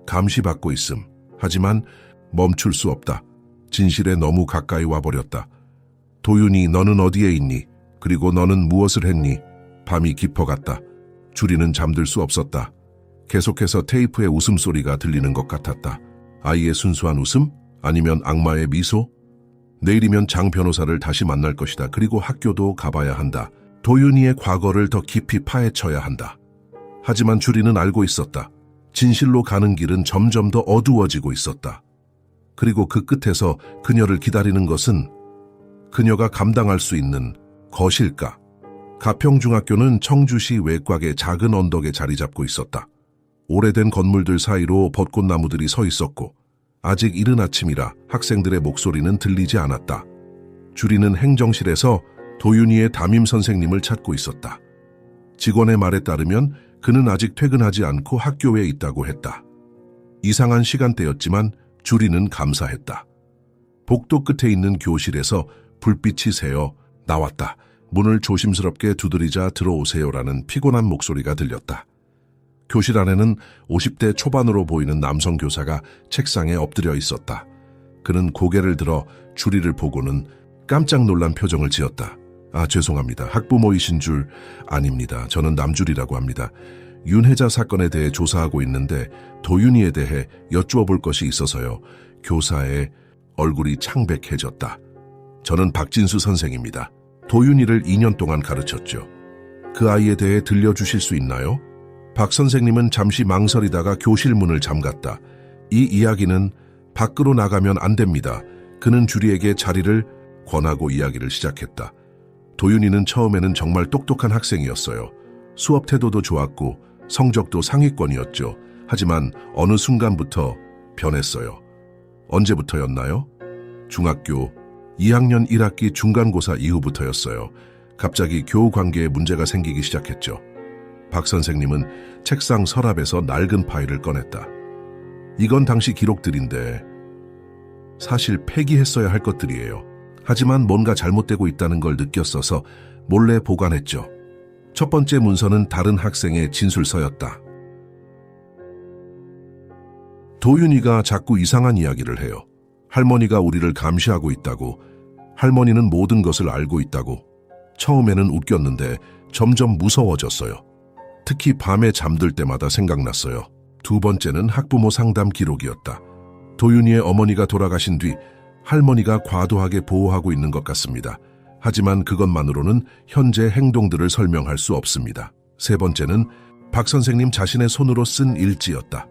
감시받고 있음. 하지만 멈출 수 없다. 진실에 너무 가까이 와버렸다. 도윤이, 너는 어디에 있니? 그리고 너는 무엇을 했니? 밤이 깊어갔다. 주리는 잠들 수 없었다. 계속해서 테이프의 웃음소리가 들리는 것 같았다. 아이의 순수한 웃음? 아니면 악마의 미소? 내일이면 장 변호사를 다시 만날 것이다. 그리고 학교도 가봐야 한다. 도윤이의 과거를 더 깊이 파헤쳐야 한다. 하지만 주리는 알고 있었다. 진실로 가는 길은 점점 더 어두워지고 있었다. 그리고 그 끝에서 그녀를 기다리는 것은 그녀가 감당할 수 있는 것일까? 가평중학교는 청주시 외곽의 작은 언덕에 자리 잡고 있었다. 오래된 건물들 사이로 벚꽃나무들이 서 있었고 아직 이른 아침이라 학생들의 목소리는 들리지 않았다. 주리는 행정실에서 도윤이의 담임 선생님을 찾고 있었다. 직원의 말에 따르면 그는 아직 퇴근하지 않고 학교에 있다고 했다. 이상한 시간대였지만 주리는 감사했다. 복도 끝에 있는 교실에서 불빛이 새어 나왔다. 문을 조심스럽게 두드리자 들어오세요라는 피곤한 목소리가 들렸다. 교실 안에는 50대 초반으로 보이는 남성 교사가 책상에 엎드려 있었다. 그는 고개를 들어 주리를 보고는 깜짝 놀란 표정을 지었다. 아, 죄송합니다. 학부모이신 줄 아닙니다. 저는 남주리라고 합니다. 윤혜자 사건에 대해 조사하고 있는데 도윤이에 대해 여쭈어 볼 것이 있어서요. 교사의 얼굴이 창백해졌다. 저는 박진수 선생입니다. 도윤이를 2년 동안 가르쳤죠. 그 아이에 대해 들려주실 수 있나요? 박 선생님은 잠시 망설이다가 교실 문을 잠갔다. 이 이야기는 밖으로 나가면 안 됩니다. 그는 주리에게 자리를 권하고 이야기를 시작했다. 도윤이는 처음에는 정말 똑똑한 학생이었어요. 수업 태도도 좋았고 성적도 상위권이었죠. 하지만 어느 순간부터 변했어요. 언제부터였나요? 중학교 2학년 1학기 중간고사 이후부터였어요. 갑자기 교우 관계에 문제가 생기기 시작했죠. 박 선생님은 책상 서랍에서 낡은 파일을 꺼냈다. 이건 당시 기록들인데 사실 폐기했어야 할 것들이에요. 하지만 뭔가 잘못되고 있다는 걸 느꼈어서 몰래 보관했죠. 첫 번째 문서는 다른 학생의 진술서였다. 도윤이가 자꾸 이상한 이야기를 해요. 할머니가 우리를 감시하고 있다고, 할머니는 모든 것을 알고 있다고. 처음에는 웃겼는데 점점 무서워졌어요. 특히 밤에 잠들 때마다 생각났어요. 두 번째는 학부모 상담 기록이었다. 도윤이의 어머니가 돌아가신 뒤 할머니가 과도하게 보호하고 있는 것 같습니다. 하지만 그것만으로는 현재 행동들을 설명할 수 없습니다. 세 번째는 박 선생님 자신의 손으로 쓴 일지였다.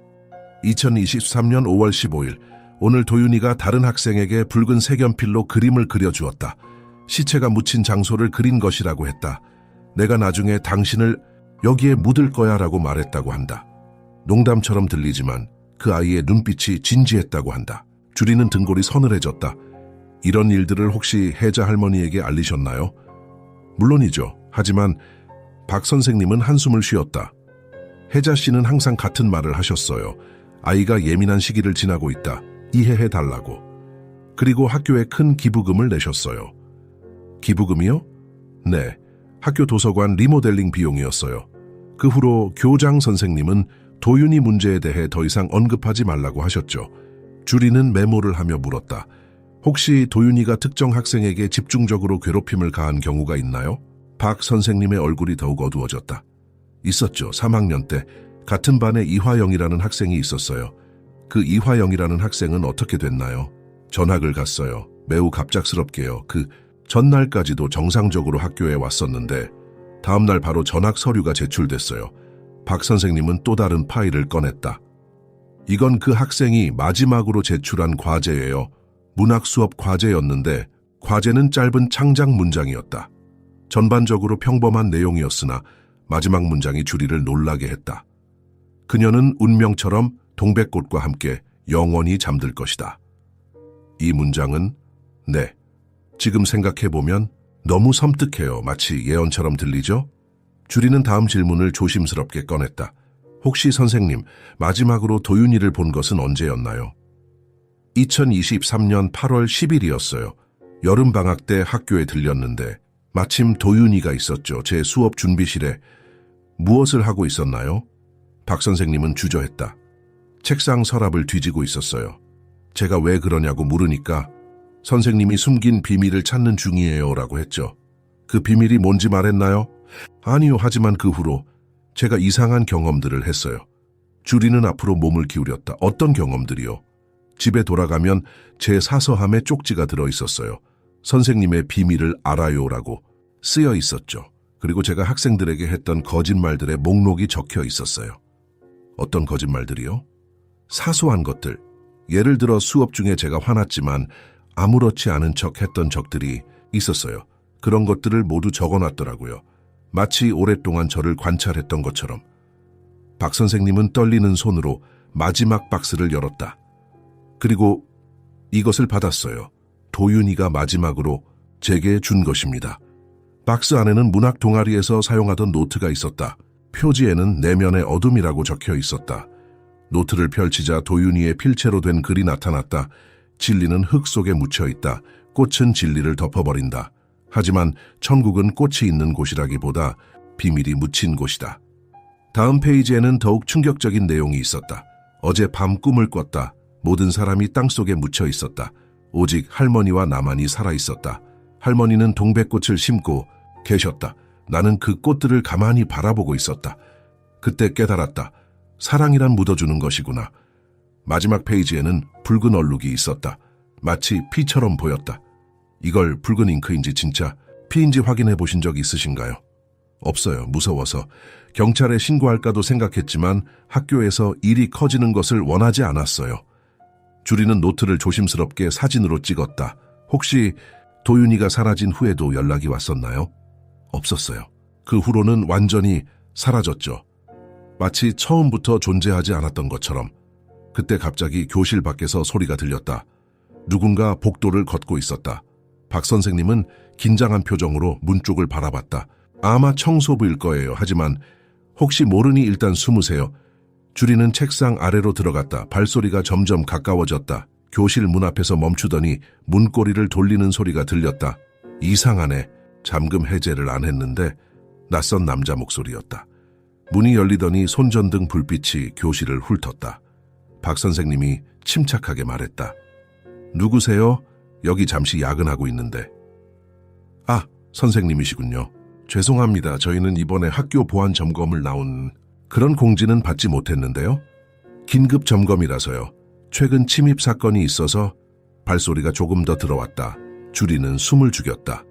2023년 5월 15일, 오늘 도윤이가 다른 학생에게 붉은 색연필로 그림을 그려주었다. 시체가 묻힌 장소를 그린 것이라고 했다. 내가 나중에 당신을 여기에 묻을 거야 라고 말했다고 한다. 농담처럼 들리지만 그 아이의 눈빛이 진지했다고 한다. 주리는 등골이 서늘해졌다. 이런 일들을 혹시 혜자 할머니에게 알리셨나요? 물론이죠. 하지만 박 선생님은 한숨을 쉬었다. 혜자 씨는 항상 같은 말을 하셨어요. 아이가 예민한 시기를 지나고 있다. 이해해달라고. 그리고 학교에 큰 기부금을 내셨어요. 기부금이요? 네, 학교 도서관 리모델링 비용이었어요. 그 후로 교장 선생님은 도윤이 문제에 대해 더 이상 언급하지 말라고 하셨죠. 주리는 메모를 하며 물었다. 혹시 도윤이가 특정 학생에게 집중적으로 괴롭힘을 가한 경우가 있나요? 박 선생님의 얼굴이 더욱 어두워졌다. 있었죠. 3학년 때 같은 반에 이화영이라는 학생이 있었어요. 그 이화영이라는 학생은 어떻게 됐나요? 전학을 갔어요. 매우 갑작스럽게요. 그 전날까지도 정상적으로 학교에 왔었는데 다음날 바로 전학 서류가 제출됐어요. 박 선생님은 또 다른 파일을 꺼냈다. 이건 그 학생이 마지막으로 제출한 과제예요. 문학 수업 과제였는데 과제는 짧은 창작 문장이었다. 전반적으로 평범한 내용이었으나 마지막 문장이 주리를 놀라게 했다. 그녀는 운명처럼 동백꽃과 함께 영원히 잠들 것이다. 이 문장은 네, 지금 생각해보면 너무 섬뜩해요. 마치 예언처럼 들리죠? 주리는 다음 질문을 조심스럽게 꺼냈다. 혹시 선생님, 마지막으로 도윤이를 본 것은 언제였나요? 2023년 8월 10일이었어요. 여름방학 때 학교에 들렸는데 마침 도윤이가 있었죠. 제 수업 준비실에. 무엇을 하고 있었나요? 박 선생님은 주저했다. 책상 서랍을 뒤지고 있었어요. 제가 왜 그러냐고 물으니까 선생님이 숨긴 비밀을 찾는 중이에요 라고 했죠. 그 비밀이 뭔지 말했나요? 아니요. 하지만 그 후로 제가 이상한 경험들을 했어요. 주리는 앞으로 몸을 기울였다. 어떤 경험들이요? 집에 돌아가면 제 사서함에 쪽지가 들어있었어요. 선생님의 비밀을 알아요라고 쓰여 있었죠. 그리고 제가 학생들에게 했던 거짓말들의 목록이 적혀 있었어요. 어떤 거짓말들이요? 사소한 것들. 예를 들어 수업 중에 제가 화났지만 아무렇지 않은 척 했던 적들이 있었어요. 그런 것들을 모두 적어놨더라고요. 마치 오랫동안 저를 관찰했던 것처럼. 박 선생님은 떨리는 손으로 마지막 박스를 열었다. 그리고 이것을 받았어요. 도윤이가 마지막으로 제게 준 것입니다. 박스 안에는 문학 동아리에서 사용하던 노트가 있었다. 표지에는 내면의 어둠이라고 적혀 있었다. 노트를 펼치자 도윤이의 필체로 된 글이 나타났다. 진리는 흙 속에 묻혀 있다. 꽃은 진리를 덮어버린다. 하지만 천국은 꽃이 있는 곳이라기보다 비밀이 묻힌 곳이다. 다음 페이지에는 더욱 충격적인 내용이 있었다. 어제 밤 꿈을 꿨다. 모든 사람이 땅속에 묻혀 있었다. 오직 할머니와 나만이 살아있었다. 할머니는 동백꽃을 심고 계셨다. 나는 그 꽃들을 가만히 바라보고 있었다. 그때 깨달았다. 사랑이란 묻어주는 것이구나. 마지막 페이지에는 붉은 얼룩이 있었다. 마치 피처럼 보였다. 이걸 붉은 잉크인지 진짜 피인지 확인해 보신 적 있으신가요? 없어요. 무서워서. 경찰에 신고할까도 생각했지만 학교에서 일이 커지는 것을 원하지 않았어요. 주리는 노트를 조심스럽게 사진으로 찍었다. 혹시 도윤이가 사라진 후에도 연락이 왔었나요? 없었어요. 그 후로는 완전히 사라졌죠. 마치 처음부터 존재하지 않았던 것처럼. 그때 갑자기 교실 밖에서 소리가 들렸다. 누군가 복도를 걷고 있었다. 박 선생님은 긴장한 표정으로 문 쪽을 바라봤다. 아마 청소부일 거예요. 하지만 혹시 모르니 일단 숨으세요. 주리는 책상 아래로 들어갔다. 발소리가 점점 가까워졌다. 교실 문 앞에서 멈추더니 문고리를 돌리는 소리가 들렸다. 이상하네. 잠금 해제를 안 했는데 낯선 남자 목소리였다. 문이 열리더니 손전등 불빛이 교실을 훑었다. 박 선생님이 침착하게 말했다. 누구세요? 여기 잠시 야근하고 있는데. 아, 선생님이시군요. 죄송합니다. 저희는 이번에 학교 보안 점검을 나온 그런 공지는 받지 못했는데요. 긴급 점검이라서요. 최근 침입 사건이 있어서. 발소리가 조금 더 들어왔다. 주리는 숨을 죽였다.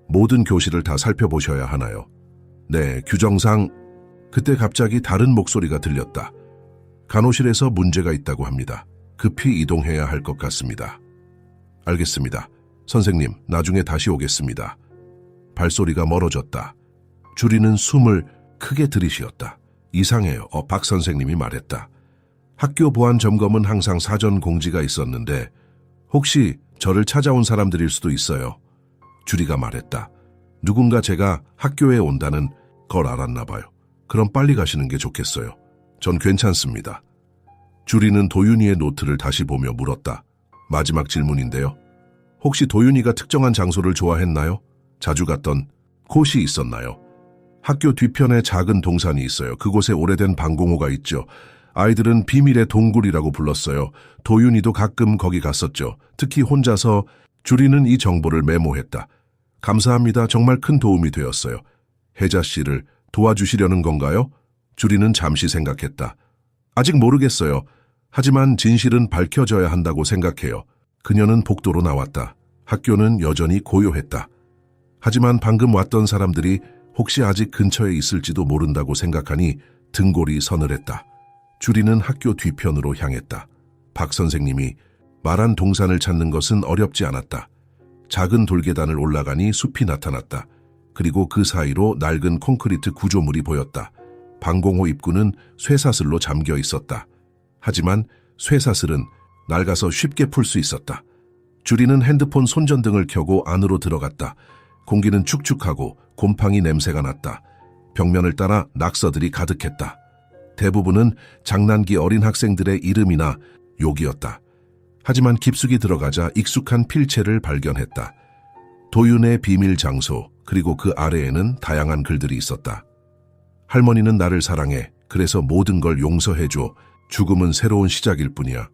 모든 교실을 다 살펴보셔야 하나요? 네, 규정상. 그때 갑자기 다른 목소리가 들렸다. 간호실에서 문제가 있다고 합니다. 급히 이동해야 할 것 같습니다. 알겠습니다. 선생님, 나중에 다시 오겠습니다. 발소리가 멀어졌다. 주리는 숨을 크게 들이쉬었다. 이상해요. 박 선생님이 말했다. 학교 보안 점검은 항상 사전 공지가 있었는데 혹시 저를 찾아온 사람들일 수도 있어요. 주리가 말했다. 누군가 제가 학교에 온다는 걸 알았나 봐요. 그럼 빨리 가시는 게 좋겠어요. 전 괜찮습니다. 주리는 도윤이의 노트를 다시 보며 물었다. 마지막 질문인데요. 혹시 도윤이가 특정한 장소를 좋아했나요? 자주 갔던 곳이 있었나요? 학교 뒤편에 작은 동산이 있어요. 그곳에 오래된 방공호가 있죠. 아이들은 비밀의 동굴이라고 불렀어요. 도윤이도 가끔 거기 갔었죠. 특히 혼자서. 주리는 이 정보를 메모했다. 감사합니다. 정말 큰 도움이 되었어요. 혜자 씨를 도와주시려는 건가요? 주리는 잠시 생각했다. 아직 모르겠어요. 하지만 진실은 밝혀져야 한다고 생각해요. 그녀는 복도로 나왔다. 학교는 여전히 고요했다. 하지만 방금 왔던 사람들이 혹시 아직 근처에 있을지도 모른다고 생각하니 등골이 서늘했다. 주리는 학교 뒤편으로 향했다. 박 선생님이 말한 동산을 찾는 것은 어렵지 않았다. 작은 돌계단을 올라가니 숲이 나타났다. 그리고 그 사이로 낡은 콘크리트 구조물이 보였다. 방공호 입구는 쇠사슬로 잠겨 있었다. 하지만 쇠사슬은 낡아서 쉽게 풀 수 있었다. 주리는 핸드폰 손전등을 켜고 안으로 들어갔다. 공기는 축축하고 곰팡이 냄새가 났다. 벽면을 따라 낙서들이 가득했다. 대부분은 장난기 어린 학생들의 이름이나 욕이었다. 하지만 깊숙이 들어가자 익숙한 필체를 발견했다. 도윤의 비밀 장소, 그리고 그 아래에는 다양한 글들이 있었다. 할머니는 나를 사랑해. 그래서 모든 걸 용서해줘. 죽음은 새로운 시작일 뿐이야.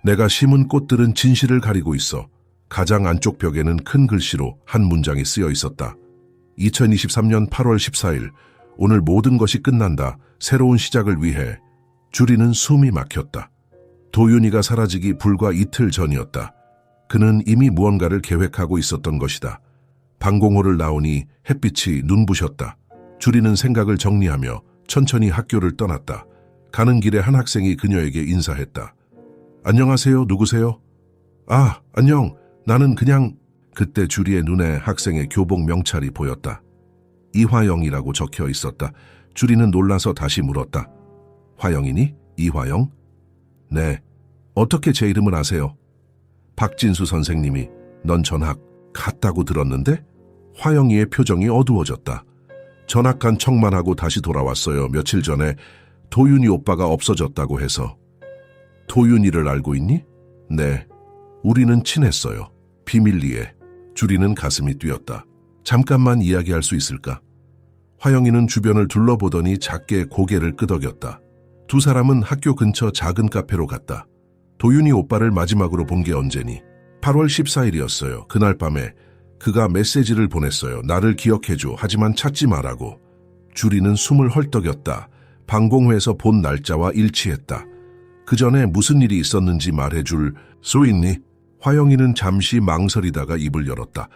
내가 심은 꽃들은 진실을 가리고 있어. 가장 안쪽 벽에는 큰 글씨로 한 문장이 쓰여 있었다. 2023년 8월 14일, 오늘 모든 것이 끝난다. 새로운 시작을 위해. 주리는 숨이 막혔다. 도윤이가 사라지기 불과 이틀 전이었다. 그는 이미 무언가를 계획하고 있었던 것이다. 방공호를 나오니 햇빛이 눈부셨다. 주리는 생각을 정리하며 천천히 학교를 떠났다. 가는 길에 한 학생이 그녀에게 인사했다. 안녕하세요, 누구세요? 아, 안녕. 나는 그냥... 그때 주리의 눈에 학생의 교복 명찰이 보였다. 이화영이라고 적혀 있었다. 주리는 놀라서 다시 물었다. 화영이니? 이화영? 네. 어떻게 제 이름을 아세요? 박진수 선생님이 넌 전학 갔다고 들었는데? 화영이의 표정이 어두워졌다. 전학 간 척만 하고 다시 돌아왔어요. 며칠 전에 도윤이 오빠가 없어졌다고 해서. 도윤이를 알고 있니? 네. 우리는 친했어요. 비밀리에. 주리는 가슴이 뛰었다. 잠깐만 이야기할 수 있을까? 화영이는 주변을 둘러보더니 작게 고개를 끄덕였다. 두 사람은 학교 근처 작은 카페로 갔다. 도윤이 오빠를 마지막으로 본 게 언제니? 8월 14일이었어요. 그날 밤에 그가 메시지를 보냈어요. 나를 기억해줘. 하지만 찾지 말라고. 주리는 숨을 헐떡였다. 방공호에서 본 날짜와 일치했다. 그 전에 무슨 일이 있었는지 말해줄 수 있니? 화영이는 잠시 망설이다가 입을 열었다.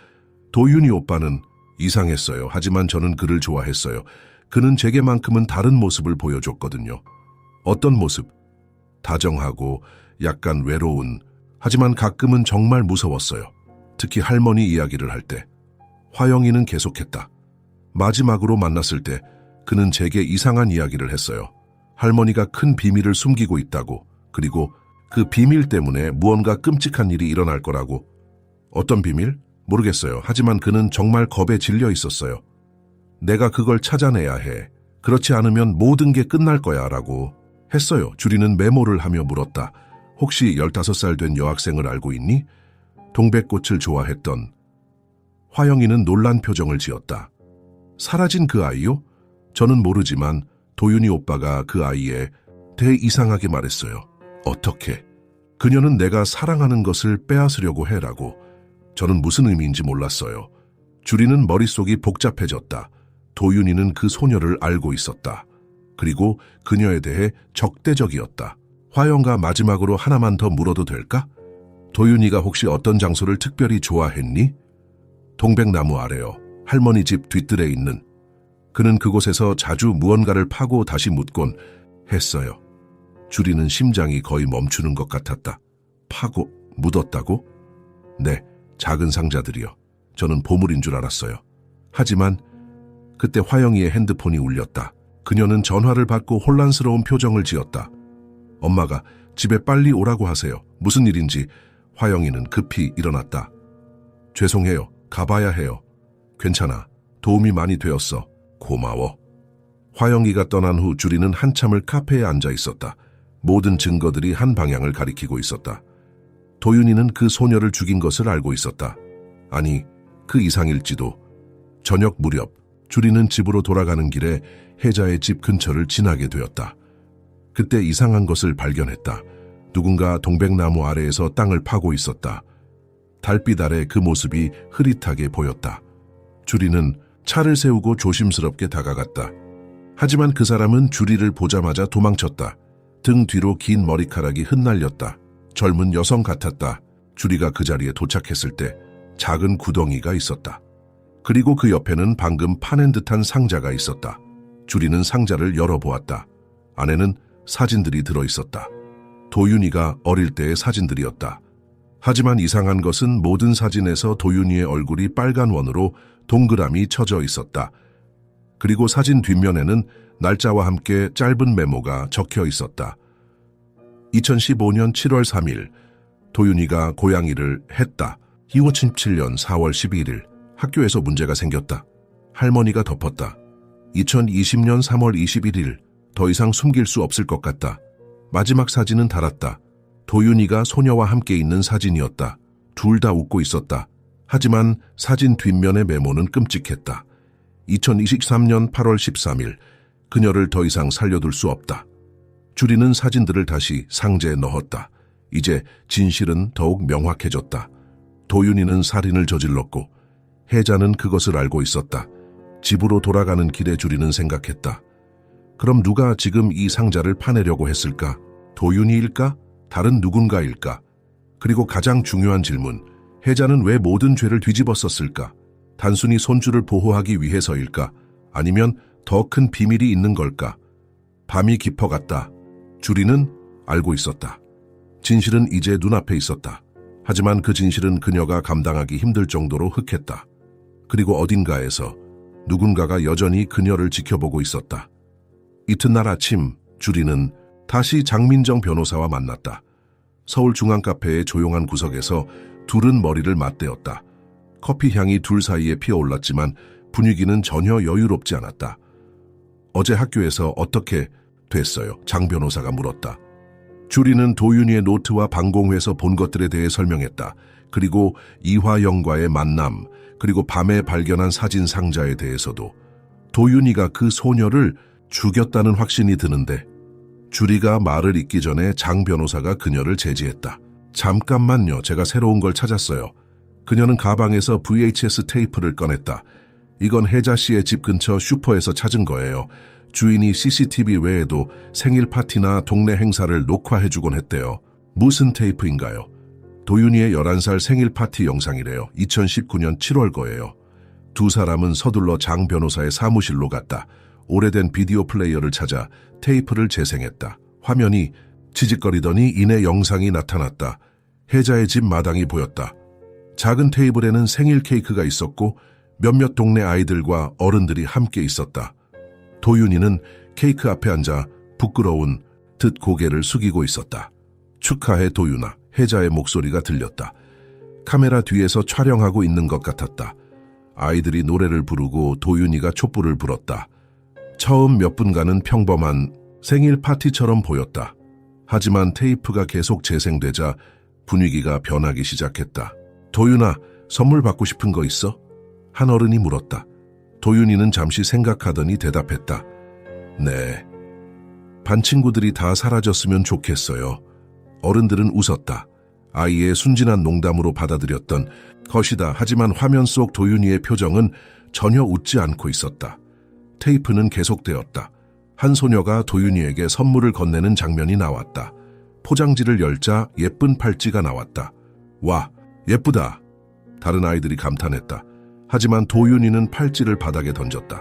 도윤이 오빠는 이상했어요. 하지만 저는 그를 좋아했어요. 그는 제게만큼은 다른 모습을 보여줬거든요. 어떤 모습? 다정하고 약간 외로운, 하지만 가끔은 정말 무서웠어요. 특히 할머니 이야기를 할 때. 화영이는 계속했다. 마지막으로 만났을 때 그는 제게 이상한 이야기를 했어요. 할머니가 큰 비밀을 숨기고 있다고, 그리고 그 비밀 때문에 무언가 끔찍한 일이 일어날 거라고. 어떤 비밀? 모르겠어요. 하지만 그는 정말 겁에 질려 있었어요. 내가 그걸 찾아내야 해. 그렇지 않으면 모든 게 끝날 거야 라고 했어요. 주리는 메모를 하며 물었다. 혹시 15살 된 여학생을 알고 있니? 동백꽃을 좋아했던. 화영이는 놀란 표정을 지었다. 사라진 그 아이요? 저는 모르지만 도윤이 오빠가 그 아이에 대해 이상하게 말했어요. 어떻게? 그녀는 내가 사랑하는 것을 빼앗으려고 해라고. 저는 무슨 의미인지 몰랐어요. 주리는 머릿속이 복잡해졌다. 도윤이는 그 소녀를 알고 있었다. 그리고 그녀에 대해 적대적이었다. 화영가 마지막으로 하나만 더 물어도 될까? 도윤이가 혹시 어떤 장소를 특별히 좋아했니? 동백나무 아래요. 할머니 집 뒤뜰에 있는. 그는 그곳에서 자주 무언가를 파고 다시 묻곤 했어요. 주리는 심장이 거의 멈추는 것 같았다. 파고 묻었다고? 네, 작은 상자들이요. 저는 보물인 줄 알았어요. 하지만 그때 화영이의 핸드폰이 울렸다. 그녀는 전화를 받고 혼란스러운 표정을 지었다. 엄마가 집에 빨리 오라고 하세요. 무슨 일인지. 화영이는 급히 일어났다. 죄송해요. 가봐야 해요. 괜찮아. 도움이 많이 되었어. 고마워. 화영이가 떠난 후 주리는 한참을 카페에 앉아 있었다. 모든 증거들이 한 방향을 가리키고 있었다. 도윤이는 그 소녀를 죽인 것을 알고 있었다. 아니, 그 이상일지도. 저녁 무렵 주리는 집으로 돌아가는 길에 혜자의 집 근처를 지나게 되었다. 그때 이상한 것을 발견했다. 누군가 동백나무 아래에서 땅을 파고 있었다. 달빛 아래 그 모습이 흐릿하게 보였다. 주리는 차를 세우고 조심스럽게 다가갔다. 하지만 그 사람은 주리를 보자마자 도망쳤다. 등 뒤로 긴 머리카락이 흩날렸다. 젊은 여성 같았다. 주리가 그 자리에 도착했을 때 작은 구덩이가 있었다. 그리고 그 옆에는 방금 파낸 듯한 상자가 있었다. 주리는 상자를 열어보았다. 안에는 사진들이 들어있었다. 도윤이가 어릴 때의 사진들이었다. 하지만 이상한 것은 모든 사진에서 도윤이의 얼굴이 빨간 원으로 동그라미 쳐져 있었다. 그리고 사진 뒷면에는 날짜와 함께 짧은 메모가 적혀 있었다. 2015년 7월 3일 도윤이가 고양이를 했다. 2017년 4월 11일 학교에서 문제가 생겼다. 할머니가 덮었다. 2020년 3월 21일 더 이상 숨길 수 없을 것 같다. 마지막 사진은 달았다. 도윤이가 소녀와 함께 있는 사진이었다. 둘 다 웃고 있었다. 하지만 사진 뒷면의 메모는 끔찍했다. 2023년 8월 13일 그녀를 더 이상 살려둘 수 없다. 주리는 사진들을 다시 상자에 넣었다. 이제 진실은 더욱 명확해졌다. 도윤이는 살인을 저질렀고 혜자는 그것을 알고 있었다. 집으로 돌아가는 길에 주리는 생각했다. 그럼 누가 지금 이 상자를 파내려고 했을까? 도윤이일까? 다른 누군가일까? 그리고 가장 중요한 질문, 혜자는 왜 모든 죄를 뒤집었었을까? 단순히 손주를 보호하기 위해서일까? 아니면 더 큰 비밀이 있는 걸까? 밤이 깊어갔다. 주리는 알고 있었다. 진실은 이제 눈앞에 있었다. 하지만 그 진실은 그녀가 감당하기 힘들 정도로 흑했다. 그리고 어딘가에서 누군가가 여전히 그녀를 지켜보고 있었다. 이튿날 아침 주리는 다시 장민정 변호사와 만났다. 서울 중앙카페의 조용한 구석에서 둘은 머리를 맞대었다. 커피 향이 둘 사이에 피어올랐지만 분위기는 전혀 여유롭지 않았다. 어제 학교에서 어떻게 됐어요? 장 변호사가 물었다. 주리는 도윤이의 노트와 방공회에서 본 것들에 대해 설명했다. 그리고 이화영과의 만남, 그리고 밤에 발견한 사진 상자에 대해서도. 도윤이가 그 소녀를 죽였다는 확신이 드는데 주리가 말을 잇기 전에 장 변호사가 그녀를 제지했다. 잠깐만요. 제가 새로운 걸 찾았어요. 그녀는 가방에서 VHS 테이프를 꺼냈다. 이건 혜자 씨의 집 근처 슈퍼에서 찾은 거예요. 주인이 CCTV 외에도 생일 파티나 동네 행사를 녹화해주곤 했대요. 무슨 테이프인가요? 도윤이의 11살 생일 파티 영상이래요. 2019년 7월 거예요. 두 사람은 서둘러 장 변호사의 사무실로 갔다. 오래된 비디오 플레이어를 찾아 테이프를 재생했다. 화면이 지직거리더니 이내 영상이 나타났다. 혜자의 집 마당이 보였다. 작은 테이블에는 생일 케이크가 있었고 몇몇 동네 아이들과 어른들이 함께 있었다. 도윤이는 케이크 앞에 앉아 부끄러운 듯 고개를 숙이고 있었다. 축하해 도윤아. 혜자의 목소리가 들렸다. 카메라 뒤에서 촬영하고 있는 것 같았다. 아이들이 노래를 부르고 도윤이가 촛불을 불었다. 처음 몇 분간은 평범한 생일 파티처럼 보였다. 하지만 테이프가 계속 재생되자 분위기가 변하기 시작했다. 도윤아, 선물 받고 싶은 거 있어? 한 어른이 물었다. 도윤이는 잠시 생각하더니 대답했다. 네. 반 친구들이 다 사라졌으면 좋겠어요. 어른들은 웃었다. 아이의 순진한 농담으로 받아들였던 것이다. 하지만 화면 속 도윤이의 표정은 전혀 웃지 않고 있었다. 테이프는 계속되었다. 한 소녀가 도윤이에게 선물을 건네는 장면이 나왔다. 포장지를 열자 예쁜 팔찌가 나왔다. 와, 예쁘다. 다른 아이들이 감탄했다. 하지만 도윤이는 팔찌를 바닥에 던졌다.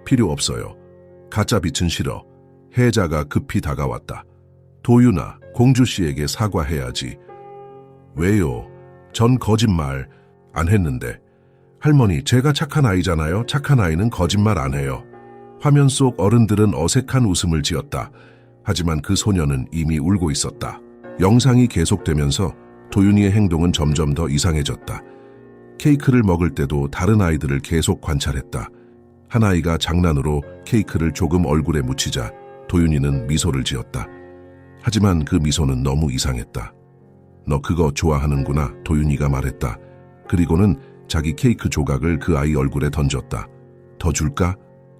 필요 없어요. 가짜 빛은 싫어. 혜자가 급히 다가왔다. 도윤아, 공주씨에게 사과해야지. 왜요? 전 거짓말 안 했는데. 할머니, 제가 착한 아이잖아요. 착한 아이는 거짓말 안 해요. 화면 속 어른들은 어색한 웃음을 지었다. 하지만 그 소녀는 이미 울고 있었다. 영상이 계속되면서 도윤이의 행동은 점점 더 이상해졌다. 케이크를 먹을 때도 다른 아이들을 계속 관찰했다. 한 아이가 장난으로 케이크를 조금 얼굴에 묻히자 도윤이는 미소를 지었다. 하지만 그 미소는 너무 이상했다. 너 그거 좋아하는구나, 도윤이가 말했다. 그리고는 자기 케이크 조각을 그 아이 얼굴에 던졌다. 더 줄까?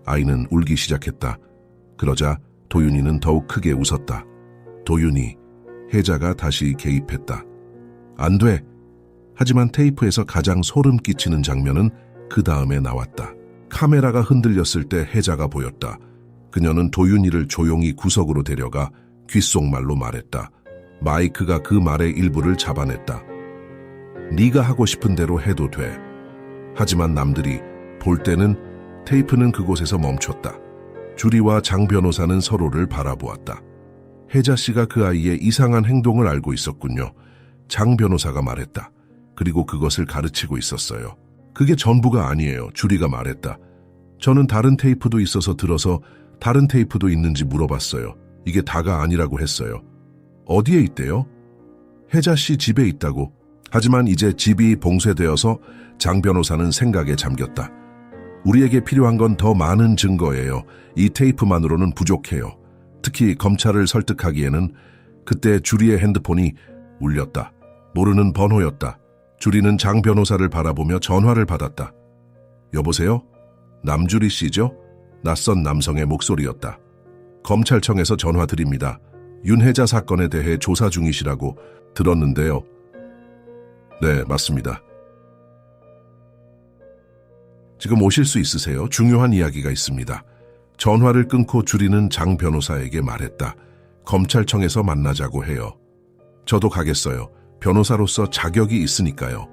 아이는 울기 시작했다. 그러자 도윤이는 더욱 크게 웃었다. 도윤이, 혜자가 다시 개입했다. 안 돼. 하지만 테이프에서 가장 소름 끼치는 장면은 그 다음에 나왔다. 카메라가 흔들렸을 때 혜자가 보였다. 그녀는 도윤이를 조용히 구석으로 데려가 귓속말로 말했다. 마이크가 그 말의 일부를 잡아냈다. 네가 하고 싶은 대로 해도 돼. 하지만 남들이 볼 때는 테이프는 그곳에서 멈췄다. 주리와 장 변호사는 서로를 바라보았다. 혜자 씨가 그 아이의 이상한 행동을 알고 있었군요. 장 변호사가 말했다. 그리고 그것을 가르치고 있었어요. 그게 전부가 아니에요. 주리가 말했다. 저는 다른 테이프도 있어서 들어서 다른 테이프도 있는지 물어봤어요. 이게 다가 아니라고 했어요. 어디에 있대요? 혜자 씨 집에 있다고. 하지만 이제 집이 봉쇄되어서 장 변호사는 생각에 잠겼다. 우리에게 필요한 건 더 많은 증거예요. 이 테이프만으로는 부족해요. 특히 검찰을 설득하기에는. 그때 주리의 핸드폰이 울렸다. 모르는 번호였다. 주리는 장 변호사를 바라보며 전화를 받았다. 여보세요? 남주리 씨죠? 낯선 남성의 목소리였다. 검찰청에서 전화 드립니다. 윤혜자 사건에 대해 조사 중이시라고 들었는데요. 네, 맞습니다. 지금 오실 수 있으세요? 중요한 이야기가 있습니다. 전화를 끊고 주리는 장 변호사에게 말했다. 검찰청에서 만나자고 해요. 저도 가겠어요. 변호사로서 자격이 있으니까요.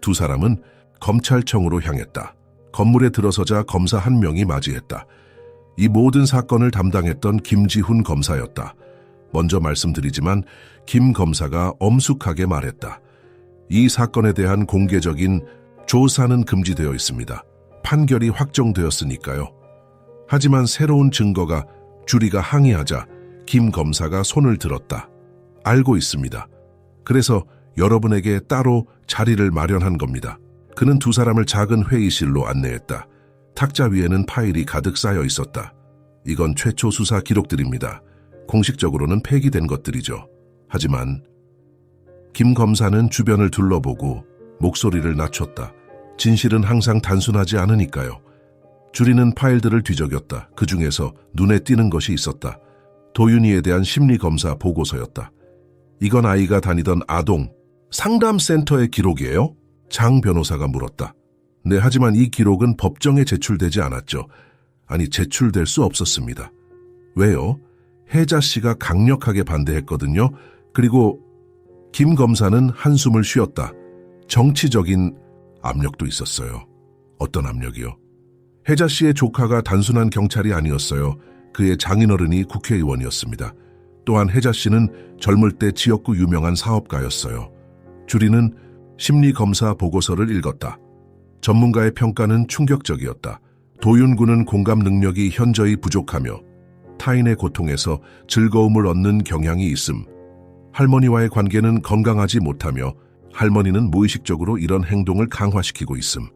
두 사람은 검찰청으로 향했다. 건물에 들어서자 검사 한 명이 맞이했다. 이 모든 사건을 담당했던 김지훈 검사였다. 먼저 말씀드리지만 김 검사가 엄숙하게 말했다. 이 사건에 대한 공개적인 조사는 금지되어 있습니다. 판결이 확정되었으니까요. 하지만 새로운 증거가 주리가 항의하자 김 검사가 손을 들었다. 알고 있습니다. 그래서 여러분에게 따로 자리를 마련한 겁니다. 그는 두 사람을 작은 회의실로 안내했다. 탁자 위에는 파일이 가득 쌓여 있었다. 이건 최초 수사 기록들입니다. 공식적으로는 폐기된 것들이죠. 하지만 김 검사는 주변을 둘러보고 목소리를 낮췄다. 진실은 항상 단순하지 않으니까요. 주리는 파일들을 뒤적였다. 그 중에서 눈에 띄는 것이 있었다. 도윤이에 대한 심리검사 보고서였다. 이건 아이가 다니던 아동 상담센터의 기록이에요? 장 변호사가 물었다. 네, 하지만 이 기록은 법정에 제출되지 않았죠. 아니, 제출될 수 없었습니다. 왜요? 혜자 씨가 강력하게 반대했거든요. 그리고 김 검사는 한숨을 쉬었다. 정치적인 압력도 있었어요. 어떤 압력이요? 혜자 씨의 조카가 단순한 경찰이 아니었어요. 그의 장인어른이 국회의원이었습니다. 또한 혜자 씨는 젊을 때 지역구 유명한 사업가였어요. 주리는 심리검사 보고서를 읽었다. 전문가의 평가는 충격적이었다. 도윤군은 공감 능력이 현저히 부족하며 타인의 고통에서 즐거움을 얻는 경향이 있음. 할머니와의 관계는 건강하지 못하며 할머니는 무의식적으로 이런 행동을 강화시키고 있음.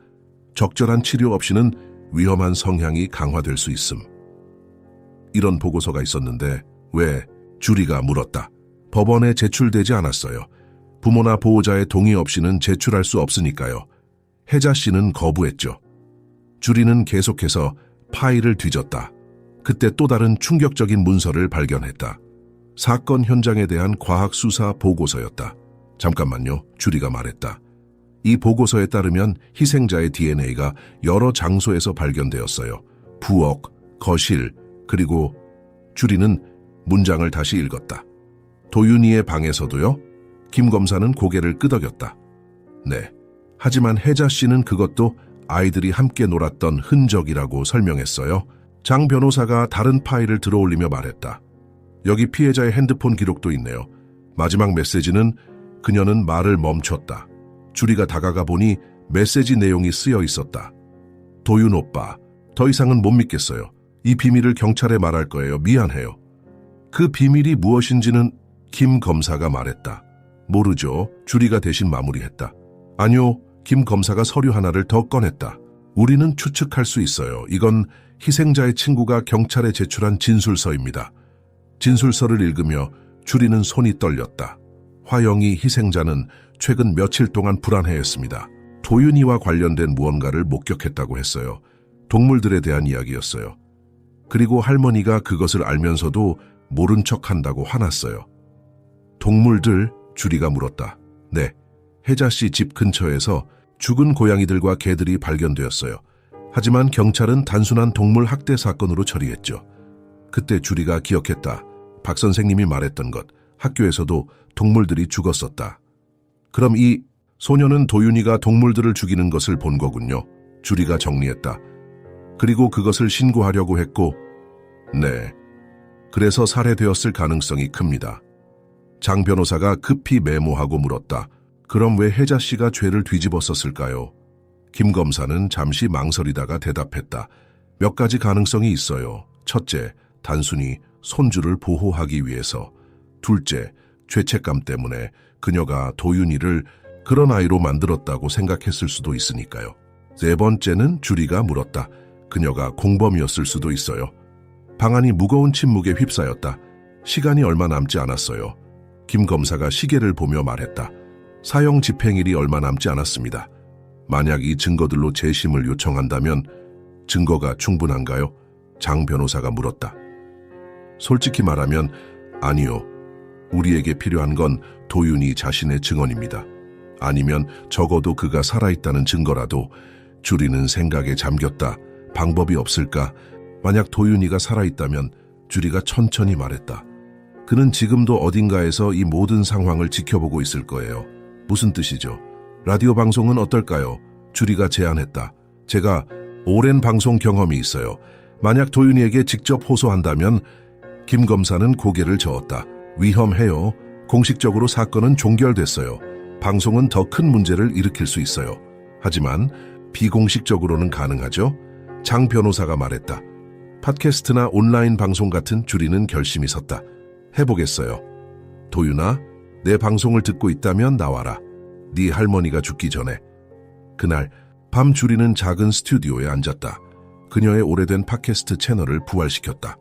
적절한 치료 없이는 위험한 성향이 강화될 수 있음. 이런 보고서가 있었는데 왜? 주리가 물었다. 법원에 제출되지 않았어요. 부모나 보호자의 동의 없이는 제출할 수 없으니까요. 혜자 씨는 거부했죠. 주리는 계속해서 파일을 뒤졌다. 그때 또 다른 충격적인 문서를 발견했다. 사건 현장에 대한 과학수사 보고서였다. 잠깐만요, 주리가 말했다. 이 보고서에 따르면 희생자의 DNA가 여러 장소에서 발견되었어요. 부엌, 거실, 그리고 주리는 문장을 다시 읽었다. 도윤이의 방에서도요? 김 검사는 고개를 끄덕였다. 네. 하지만 혜자 씨는 그것도 아이들이 함께 놀았던 흔적이라고 설명했어요. 장 변호사가 다른 파일을 들어올리며 말했다. 여기 피해자의 핸드폰 기록도 있네요. 마지막 메시지는 그녀는 말을 멈췄다. 주리가 다가가 보니 메시지 내용이 쓰여 있었다. 도윤 오빠, 더 이상은 못 믿겠어요. 이 비밀을 경찰에 말할 거예요. 미안해요. 그 비밀이 무엇인지는 김 검사가 말했다. 모르죠. 주리가 대신 마무리했다. 아니요. 김 검사가 서류 하나를 더 꺼냈다. 우리는 추측할 수 있어요. 이건 희생자의 친구가 경찰에 제출한 진술서입니다. 진술서를 읽으며 주리는 손이 떨렸다. 화영이 희생자는 최근 며칠 동안 불안해했습니다. 도윤이와 관련된 무언가를 목격했다고 했어요. 동물들에 대한 이야기였어요. 그리고 할머니가 그것을 알면서도 모른 척한다고 화났어요. 동물들? 주리가 물었다. 네, 혜자 씨 집 근처에서 죽은 고양이들과 개들이 발견되었어요. 하지만 경찰은 단순한 동물 학대 사건으로 처리했죠. 그때 주리가 기억했다. 박 선생님이 말했던 것, 학교에서도 동물들이 죽었었다. 그럼 이 소녀는 도윤이가 동물들을 죽이는 것을 본 거군요. 주리가 정리했다. 그리고 그것을 신고하려고 했고, 네, 그래서 살해되었을 가능성이 큽니다. 장 변호사가 급히 메모하고 물었다. 그럼 왜 혜자 씨가 죄를 뒤집었었을까요? 김 검사는 잠시 망설이다가 대답했다. 몇 가지 가능성이 있어요. 첫째, 단순히 손주를 보호하기 위해서. 둘째, 죄책감 때문에 그녀가 도윤이를 그런 아이로 만들었다고 생각했을 수도 있으니까요. 세 번째는 주리가 물었다. 그녀가 공범이었을 수도 있어요. 방안이 무거운 침묵에 휩싸였다. 시간이 얼마 남지 않았어요. 김 검사가 시계를 보며 말했다. 사형 집행일이 얼마 남지 않았습니다. 만약 이 증거들로 재심을 요청한다면 증거가 충분한가요? 장 변호사가 물었다. 솔직히 말하면 아니요. 우리에게 필요한 건 도윤이 자신의 증언입니다. 아니면 적어도 그가 살아있다는 증거라도. 주리는 생각에 잠겼다. 방법이 없을까? 만약 도윤이가 살아있다면. 주리가 천천히 말했다. 그는 지금도 어딘가에서 이 모든 상황을 지켜보고 있을 거예요. 무슨 뜻이죠? 라디오 방송은 어떨까요? 주리가 제안했다. 제가 오랜 방송 경험이 있어요. 만약 도윤이에게 직접 호소한다면. 김 검사는 고개를 저었다. 위험해요. 공식적으로 사건은 종결됐어요. 방송은 더 큰 문제를 일으킬 수 있어요. 하지만 비공식적으로는 가능하죠? 장 변호사가 말했다. 팟캐스트나 온라인 방송 같은 주리는 결심이 섰다. 해보겠어요. 도윤아, 내 방송을 듣고 있다면 나와라. 네 할머니가 죽기 전에. 그날 밤 주리는 작은 스튜디오에 앉았다. 그녀의 오래된 팟캐스트 채널을 부활시켰다.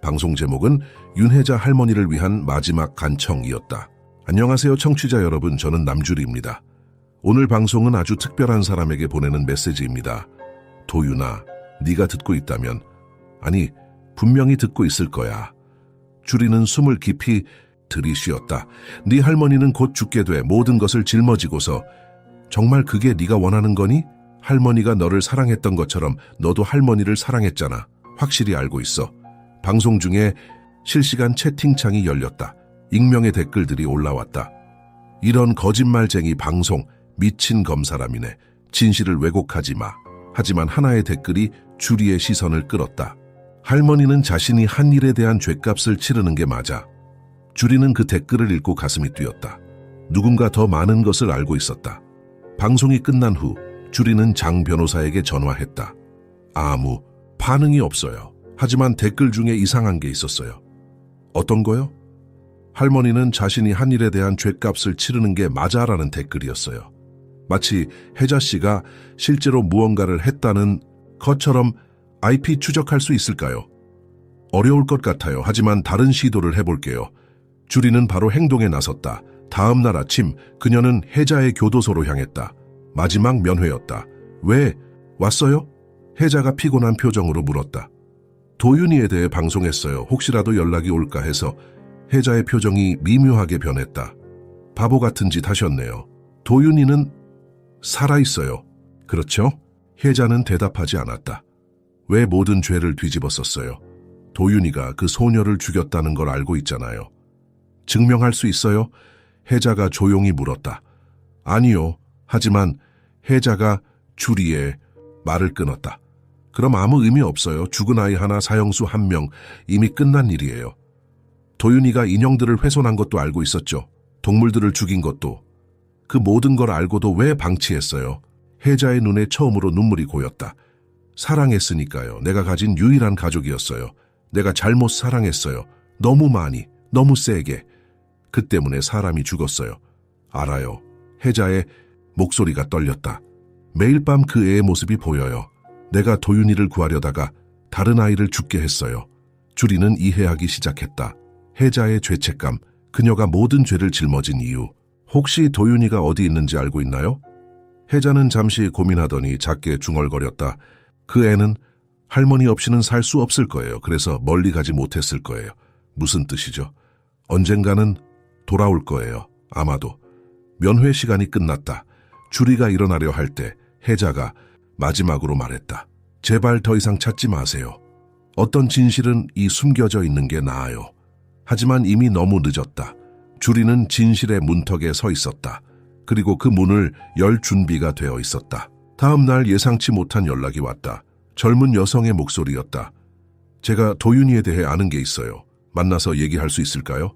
방송 제목은 윤혜자 할머니를 위한 마지막 간청이었다. 안녕하세요 청취자 여러분, 저는 남주리입니다. 오늘 방송은 아주 특별한 사람에게 보내는 메시지입니다. 도윤아, 네가 듣고 있다면, 아니 분명히 듣고 있을 거야. 주리는 숨을 깊이 들이쉬었다. 네 할머니는 곧 죽게 돼. 모든 것을 짊어지고서. 정말 그게 네가 원하는 거니? 할머니가 너를 사랑했던 것처럼 너도 할머니를 사랑했잖아. 확실히 알고 있어. 방송 중에 실시간 채팅창이 열렸다. 익명의 댓글들이 올라왔다. 이런 거짓말쟁이 방송, 미친 검사람이네. 진실을 왜곡하지 마. 하지만 하나의 댓글이 주리의 시선을 끌었다. 할머니는 자신이 한 일에 대한 죗값을 치르는 게 맞아. 주리는 그 댓글을 읽고 가슴이 뛰었다. 누군가 더 많은 것을 알고 있었다. 방송이 끝난 후 주리는 장 변호사에게 전화했다. 아무 반응이 없어요. 하지만 댓글 중에 이상한 게 있었어요. 어떤 거요? 할머니는 자신이 한 일에 대한 죗값을 치르는 게 맞아라는 댓글이었어요. 마치 혜자 씨가 실제로 무언가를 했다는 것처럼 IP 추적할 수 있을까요? 어려울 것 같아요. 하지만 다른 시도를 해볼게요. 주리는 바로 행동에 나섰다. 다음 날 아침 그녀는 혜자의 교도소로 향했다. 마지막 면회였다. 왜 왔어요? 혜자가 피곤한 표정으로 물었다. 도윤이에 대해 방송했어요. 혹시라도 연락이 올까 해서. 혜자의 표정이 미묘하게 변했다. 바보 같은 짓 하셨네요. 도윤이는 살아있어요. 그렇죠? 혜자는 대답하지 않았다. 왜 모든 죄를 뒤집었었어요? 도윤이가 그 소녀를 죽였다는 걸 알고 있잖아요. 증명할 수 있어요? 혜자가 조용히 물었다. 아니요. 하지만 혜자가 주리의 말을 끊었다. 그럼 아무 의미 없어요. 죽은 아이 하나, 사형수 1명, 이미 끝난 일이에요. 도윤이가 인형들을 훼손한 것도 알고 있었죠. 동물들을 죽인 것도. 그 모든 걸 알고도 왜 방치했어요? 혜자의 눈에 처음으로 눈물이 고였다. 사랑했으니까요. 내가 가진 유일한 가족이었어요. 내가 잘못 사랑했어요. 너무 많이, 너무 세게. 그 때문에 사람이 죽었어요. 알아요. 혜자의 목소리가 떨렸다. 매일 밤 그 애의 모습이 보여요. 내가 도윤이를 구하려다가 다른 아이를 죽게 했어요. 주리는 이해하기 시작했다. 혜자의 죄책감, 그녀가 모든 죄를 짊어진 이유. 혹시 도윤이가 어디 있는지 알고 있나요? 혜자는 잠시 고민하더니 작게 중얼거렸다. 그 애는 할머니 없이는 살 수 없을 거예요. 그래서 멀리 가지 못했을 거예요. 무슨 뜻이죠? 언젠가는 돌아올 거예요. 아마도. 면회 시간이 끝났다. 주리가 일어나려 할 때 혜자가 마지막으로 말했다. 제발 더 이상 찾지 마세요. 어떤 진실은 이 숨겨져 있는 게 나아요. 하지만 이미 너무 늦었다. 주리는 진실의 문턱에 서 있었다. 그리고 그 문을 열 준비가 되어 있었다. 다음 날 예상치 못한 연락이 왔다. 젊은 여성의 목소리였다. 제가 도윤이에 대해 아는 게 있어요. 만나서 얘기할 수 있을까요?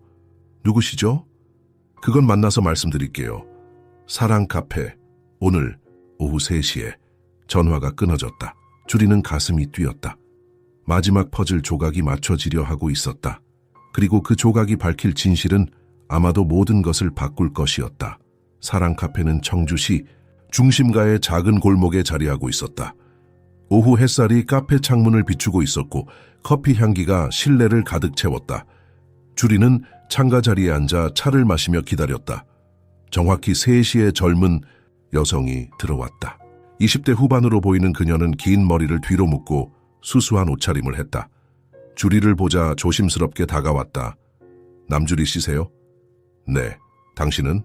누구시죠? 그건 만나서 말씀드릴게요. 사랑 카페. 오늘 오후 3시에 전화가 끊어졌다. 주리는 가슴이 뛰었다. 마지막 퍼즐 조각이 맞춰지려 하고 있었다. 그리고 그 조각이 밝힐 진실은 아마도 모든 것을 바꿀 것이었다. 사랑 카페는 청주시 중심가의 작은 골목에 자리하고 있었다. 오후 햇살이 카페 창문을 비추고 있었고 커피 향기가 실내를 가득 채웠다. 주리는 창가 자리에 앉아 차를 마시며 기다렸다. 정확히 3시에 젊은 여성이 들어왔다. 20대 후반으로 보이는 그녀는 긴 머리를 뒤로 묶고 수수한 옷차림을 했다. 주리를 보자 조심스럽게 다가왔다. 남주리 씨세요? 네. 당신은?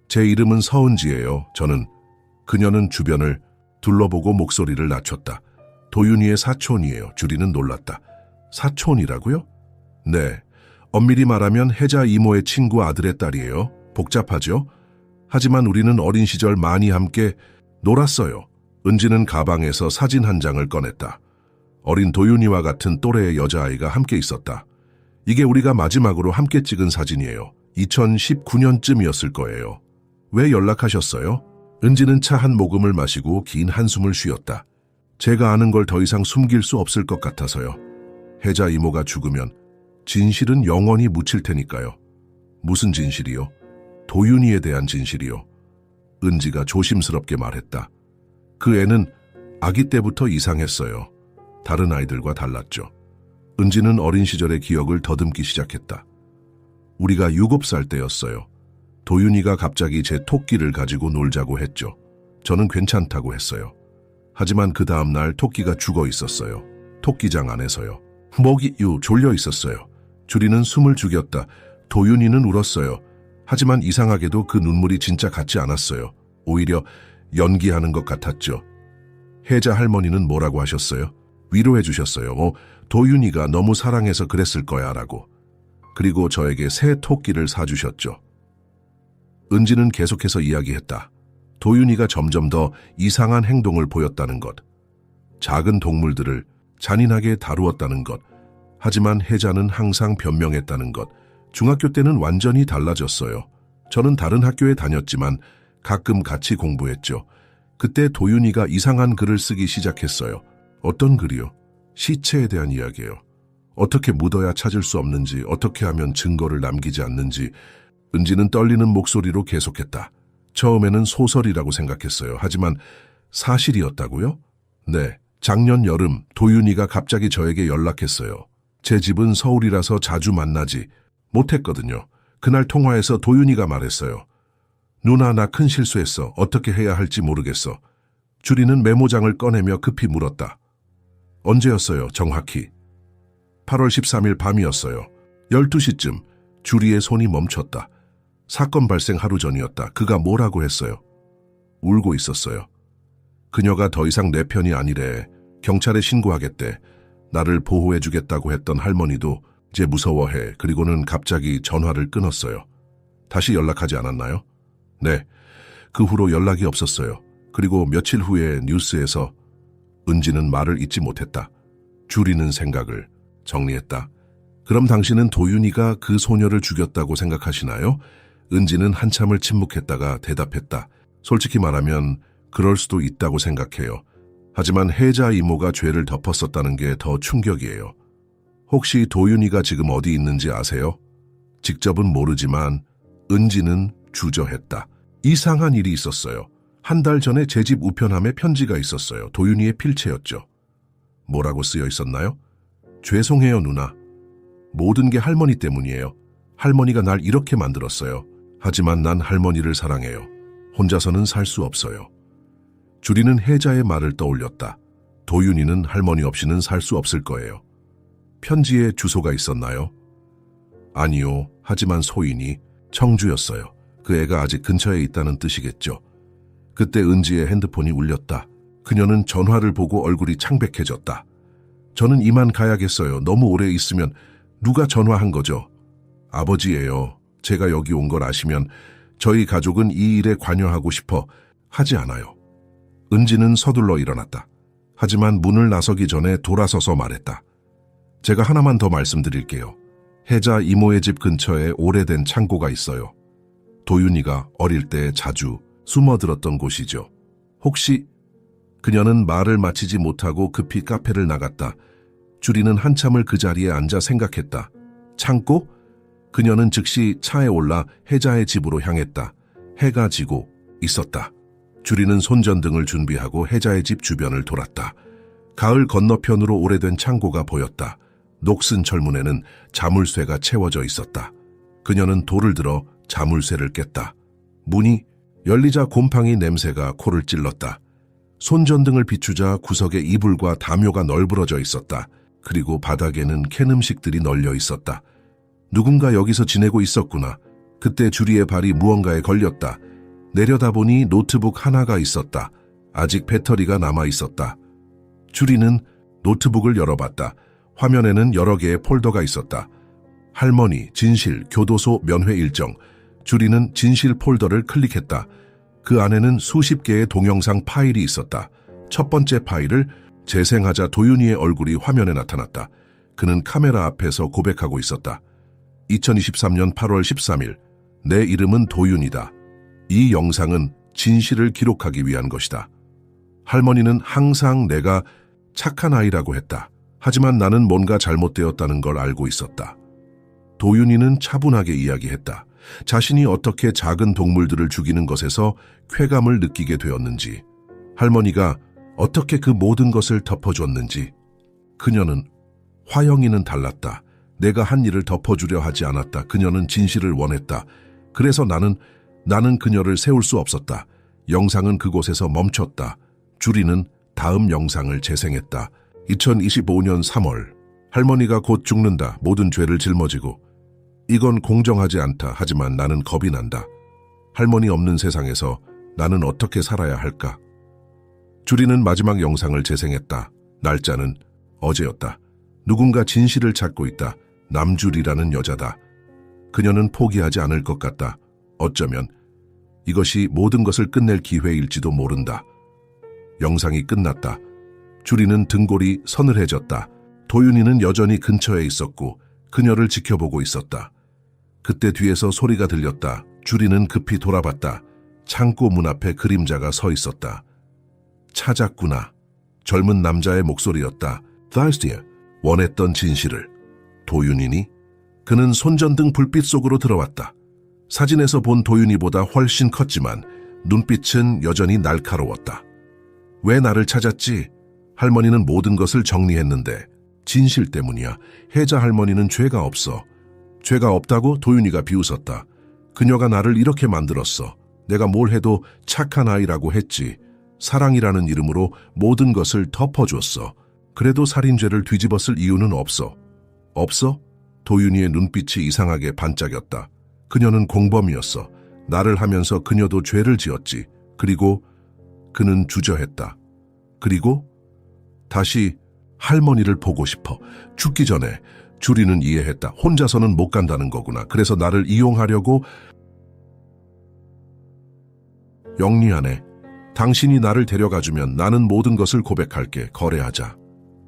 제 이름은 서은지예요. 저는. 그녀는 주변을 둘러보고 목소리를 낮췄다. 도윤이의 사촌이에요. 주리는 놀랐다. 사촌이라고요? 네. 엄밀히 말하면 혜자 이모의 친구 아들의 딸이에요. 복잡하죠? 하지만 우리는 어린 시절 많이 함께 놀았어요. 은지는 가방에서 사진 한 장을 꺼냈다. 어린 도윤이와 같은 또래의 여자아이가 함께 있었다. 이게 우리가 마지막으로 함께 찍은 사진이에요. 2019년쯤이었을 거예요. 왜 연락하셨어요? 은지는 차 한 모금을 마시고 긴 한숨을 쉬었다. 제가 아는 걸 더 이상 숨길 수 없을 것 같아서요. 혜자 이모가 죽으면 진실은 영원히 묻힐 테니까요. 무슨 진실이요? 도윤이에 대한 진실이요. 은지가 조심스럽게 말했다. 그 애는 아기 때부터 이상했어요. 다른 아이들과 달랐죠. 은지는 어린 시절의 기억을 더듬기 시작했다. 우리가 7살 때였어요. 도윤이가 갑자기 제 토끼를 가지고 놀자고 했죠. 저는 괜찮다고 했어요. 하지만 그 다음 날 토끼가 죽어 있었어요. 토끼장 안에서요. 목이 졸려 있었어요. 주리는 숨을 죽였다. 도윤이는 울었어요. 하지만 이상하게도 그 눈물이 진짜 같지 않았어요. 오히려 연기하는 것 같았죠. 혜자 할머니는 뭐라고 하셨어요? 위로해 주셨어요. 도윤이가 너무 사랑해서 그랬을 거야 라고. 그리고 저에게 새 토끼를 사주셨죠. 은지는 계속해서 이야기했다. 도윤이가 점점 더 이상한 행동을 보였다는 것. 작은 동물들을 잔인하게 다루었다는 것. 하지만 혜자는 항상 변명했다는 것. 중학교 때는 완전히 달라졌어요. 저는 다른 학교에 다녔지만 가끔 같이 공부했죠. 그때 도윤이가 이상한 글을 쓰기 시작했어요. 어떤 글이요? 시체에 대한 이야기예요. 어떻게 묻어야 찾을 수 없는지, 어떻게 하면 증거를 남기지 않는지. 은지는 떨리는 목소리로 계속했다. 처음에는 소설이라고 생각했어요. 하지만 사실이었다고요? 네, 작년 여름 도윤이가 갑자기 저에게 연락했어요. 제 집은 서울이라서 자주 만나지 못했거든요. 그날 통화에서 도윤이가 말했어요. 누나, 나 큰 실수했어. 어떻게 해야 할지 모르겠어. 주리는 메모장을 꺼내며 급히 물었다. 언제였어요, 정확히? 8월 13일 밤이었어요. 12시쯤 주리의 손이 멈췄다. 사건 발생 하루 전이었다. 그가 뭐라고 했어요? 울고 있었어요. 그녀가 더 이상 내 편이 아니래. 경찰에 신고하겠대. 나를 보호해주겠다고 했던 할머니도 이제 무서워해. 그리고는 갑자기 전화를 끊었어요. 다시 연락하지 않았나요? 네, 그 후로 연락이 없었어요. 그리고 며칠 후에 뉴스에서 은지는 말을 잊지 못했다. 줄이는 생각을 정리했다. 그럼 당신은 도윤이가 그 소녀를 죽였다고 생각하시나요? 은지는 한참을 침묵했다가 대답했다. 솔직히 말하면 그럴 수도 있다고 생각해요. 하지만 혜자 이모가 죄를 덮었었다는 게 더 충격이에요. 혹시 도윤이가 지금 어디 있는지 아세요? 직접은 모르지만 은지는 주저했다. 이상한 일이 있었어요. 한 달 전에 제 집 우편함에 편지가 있었어요. 도윤이의 필체였죠. 뭐라고 쓰여 있었나요? 죄송해요, 누나. 모든 게 할머니 때문이에요. 할머니가 날 이렇게 만들었어요. 하지만 난 할머니를 사랑해요. 혼자서는 살 수 없어요. 주리는 혜자의 말을 떠올렸다. 도윤이는 할머니 없이는 살 수 없을 거예요. 편지에 주소가 있었나요? 아니요. 하지만 소인이 청주였어요. 그 애가 아직 근처에 있다는 뜻이겠죠. 그때 은지의 핸드폰이 울렸다. 그녀는 전화를 보고 얼굴이 창백해졌다. 저는 이만 가야겠어요. 너무 오래 있으면. 누가 전화한 거죠? 아버지예요. 제가 여기 온 걸 아시면 저희 가족은 이 일에 관여하고 싶어 하지 않아요. 은지는 서둘러 일어났다. 하지만 문을 나서기 전에 돌아서서 말했다. 제가 하나만 더 말씀드릴게요. 혜자 이모의 집 근처에 오래된 창고가 있어요. 도윤이가 어릴 때 자주 숨어들었던 곳이죠. 혹시... 그녀는 말을 마치지 못하고 급히 카페를 나갔다. 주리는 한참을 그 자리에 앉아 생각했다. 창고? 그녀는 즉시 차에 올라 혜자의 집으로 향했다. 해가 지고 있었다. 주리는 손전등을 준비하고 혜자의 집 주변을 돌았다. 가을 건너편으로 오래된 창고가 보였다. 녹슨 철문에는 자물쇠가 채워져 있었다. 그녀는 돌을 들어 자물쇠를 깼다. 문이 열리자 곰팡이 냄새가 코를 찔렀다. 손전등을 비추자 구석에 이불과 담요가 널브러져 있었다. 그리고 바닥에는 캔 음식들이 널려 있었다. 누군가 여기서 지내고 있었구나. 그때 주리의 발이 무언가에 걸렸다. 내려다보니 노트북 하나가 있었다. 아직 배터리가 남아 있었다. 주리는 노트북을 열어봤다. 화면에는 여러 개의 폴더가 있었다. 할머니, 진실, 교도소, 면회 일정. 주리는 진실 폴더를 클릭했다. 그 안에는 수십 개의 동영상 파일이 있었다. 첫 번째 파일을 재생하자 도윤이의 얼굴이 화면에 나타났다. 그는 카메라 앞에서 고백하고 있었다. 2023년 8월 13일, 내 이름은 도윤이다. 이 영상은 진실을 기록하기 위한 것이다. 할머니는 항상 내가 착한 아이라고 했다. 하지만 나는 뭔가 잘못되었다는 걸 알고 있었다. 도윤이는 차분하게 이야기했다. 자신이 어떻게 작은 동물들을 죽이는 것에서 쾌감을 느끼게 되었는지, 할머니가 어떻게 그 모든 것을 덮어줬는지. 그녀는 화영이는 달랐다. 내가 한 일을 덮어주려 하지 않았다. 그녀는 진실을 원했다. 그래서 나는 그녀를 세울 수 없었다. 영상은 그곳에서 멈췄다. 주리는 다음 영상을 재생했다. 2025년 3월, 할머니가 곧 죽는다. 모든 죄를 짊어지고. 이건 공정하지 않다. 하지만 나는 겁이 난다. 할머니 없는 세상에서 나는 어떻게 살아야 할까? 주리는 마지막 영상을 재생했다. 날짜는 어제였다. 누군가 진실을 찾고 있다. 남주리라는 여자다. 그녀는 포기하지 않을 것 같다. 어쩌면 이것이 모든 것을 끝낼 기회일지도 모른다. 영상이 끝났다. 주리는 등골이 서늘해졌다. 도윤이는 여전히 근처에 있었고 그녀를 지켜보고 있었다. 그때 뒤에서 소리가 들렸다. 주리는 급히 돌아봤다. 창고 문 앞에 그림자가 서 있었다. 찾았구나. 젊은 남자의 목소리였다. Thirsty. 원했던 진실을. 도윤이니? 그는 손전등 불빛 속으로 들어왔다. 사진에서 본 도윤이보다 훨씬 컸지만 눈빛은 여전히 날카로웠다. 왜 나를 찾았지? 할머니는 모든 것을 정리했는데 진실 때문이야. 혜자 할머니는 죄가 없어. 죄가 없다고? 도윤이가 비웃었다. 그녀가 나를 이렇게 만들었어. 내가 뭘 해도 착한 아이라고 했지. 사랑이라는 이름으로 모든 것을 덮어줬어. 그래도 살인죄를 뒤집었을 이유는 없어. 없어? 도윤이의 눈빛이 이상하게 반짝였다. 그녀는 공범이었어. 나를 하면서 그녀도 죄를 지었지. 그리고 그는 주저했다. 그리고 다시 할머니를 보고 싶어. 죽기 전에. 주리는 이해했다. 혼자서는 못 간다는 거구나. 그래서 나를 이용하려고. 영리하네. 당신이 나를 데려가주면 나는 모든 것을 고백할게. 거래하자.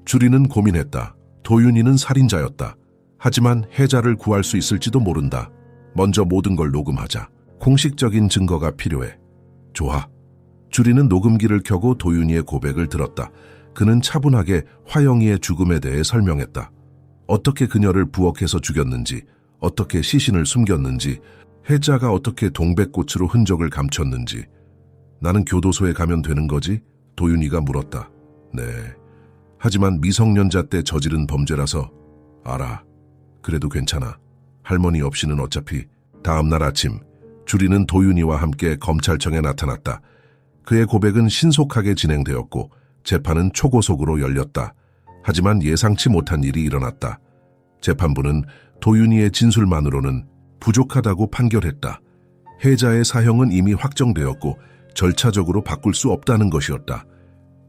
주리는 고민했다. 도윤이는 살인자였다. 하지만 혜자를 구할 수 있을지도 모른다. 먼저 모든 걸 녹음하자. 공식적인 증거가 필요해. 좋아. 주리는 녹음기를 켜고 도윤이의 고백을 들었다. 그는 차분하게 화영이의 죽음에 대해 설명했다. 어떻게 그녀를 부엌에서 죽였는지, 어떻게 시신을 숨겼는지, 혜자가 어떻게 동백꽃으로 흔적을 감췄는지. 나는 교도소에 가면 되는 거지? 도윤이가 물었다. 네. 하지만 미성년자 때 저지른 범죄라서. 알아. 그래도 괜찮아. 할머니 없이는 어차피. 다음 날 아침, 주리는 도윤이와 함께 검찰청에 나타났다. 그의 고백은 신속하게 진행되었고 재판은 초고속으로 열렸다. 하지만 예상치 못한 일이 일어났다. 재판부는 도윤이의 진술만으로는 부족하다고 판결했다. 혜자의 사형은 이미 확정되었고 절차적으로 바꿀 수 없다는 것이었다.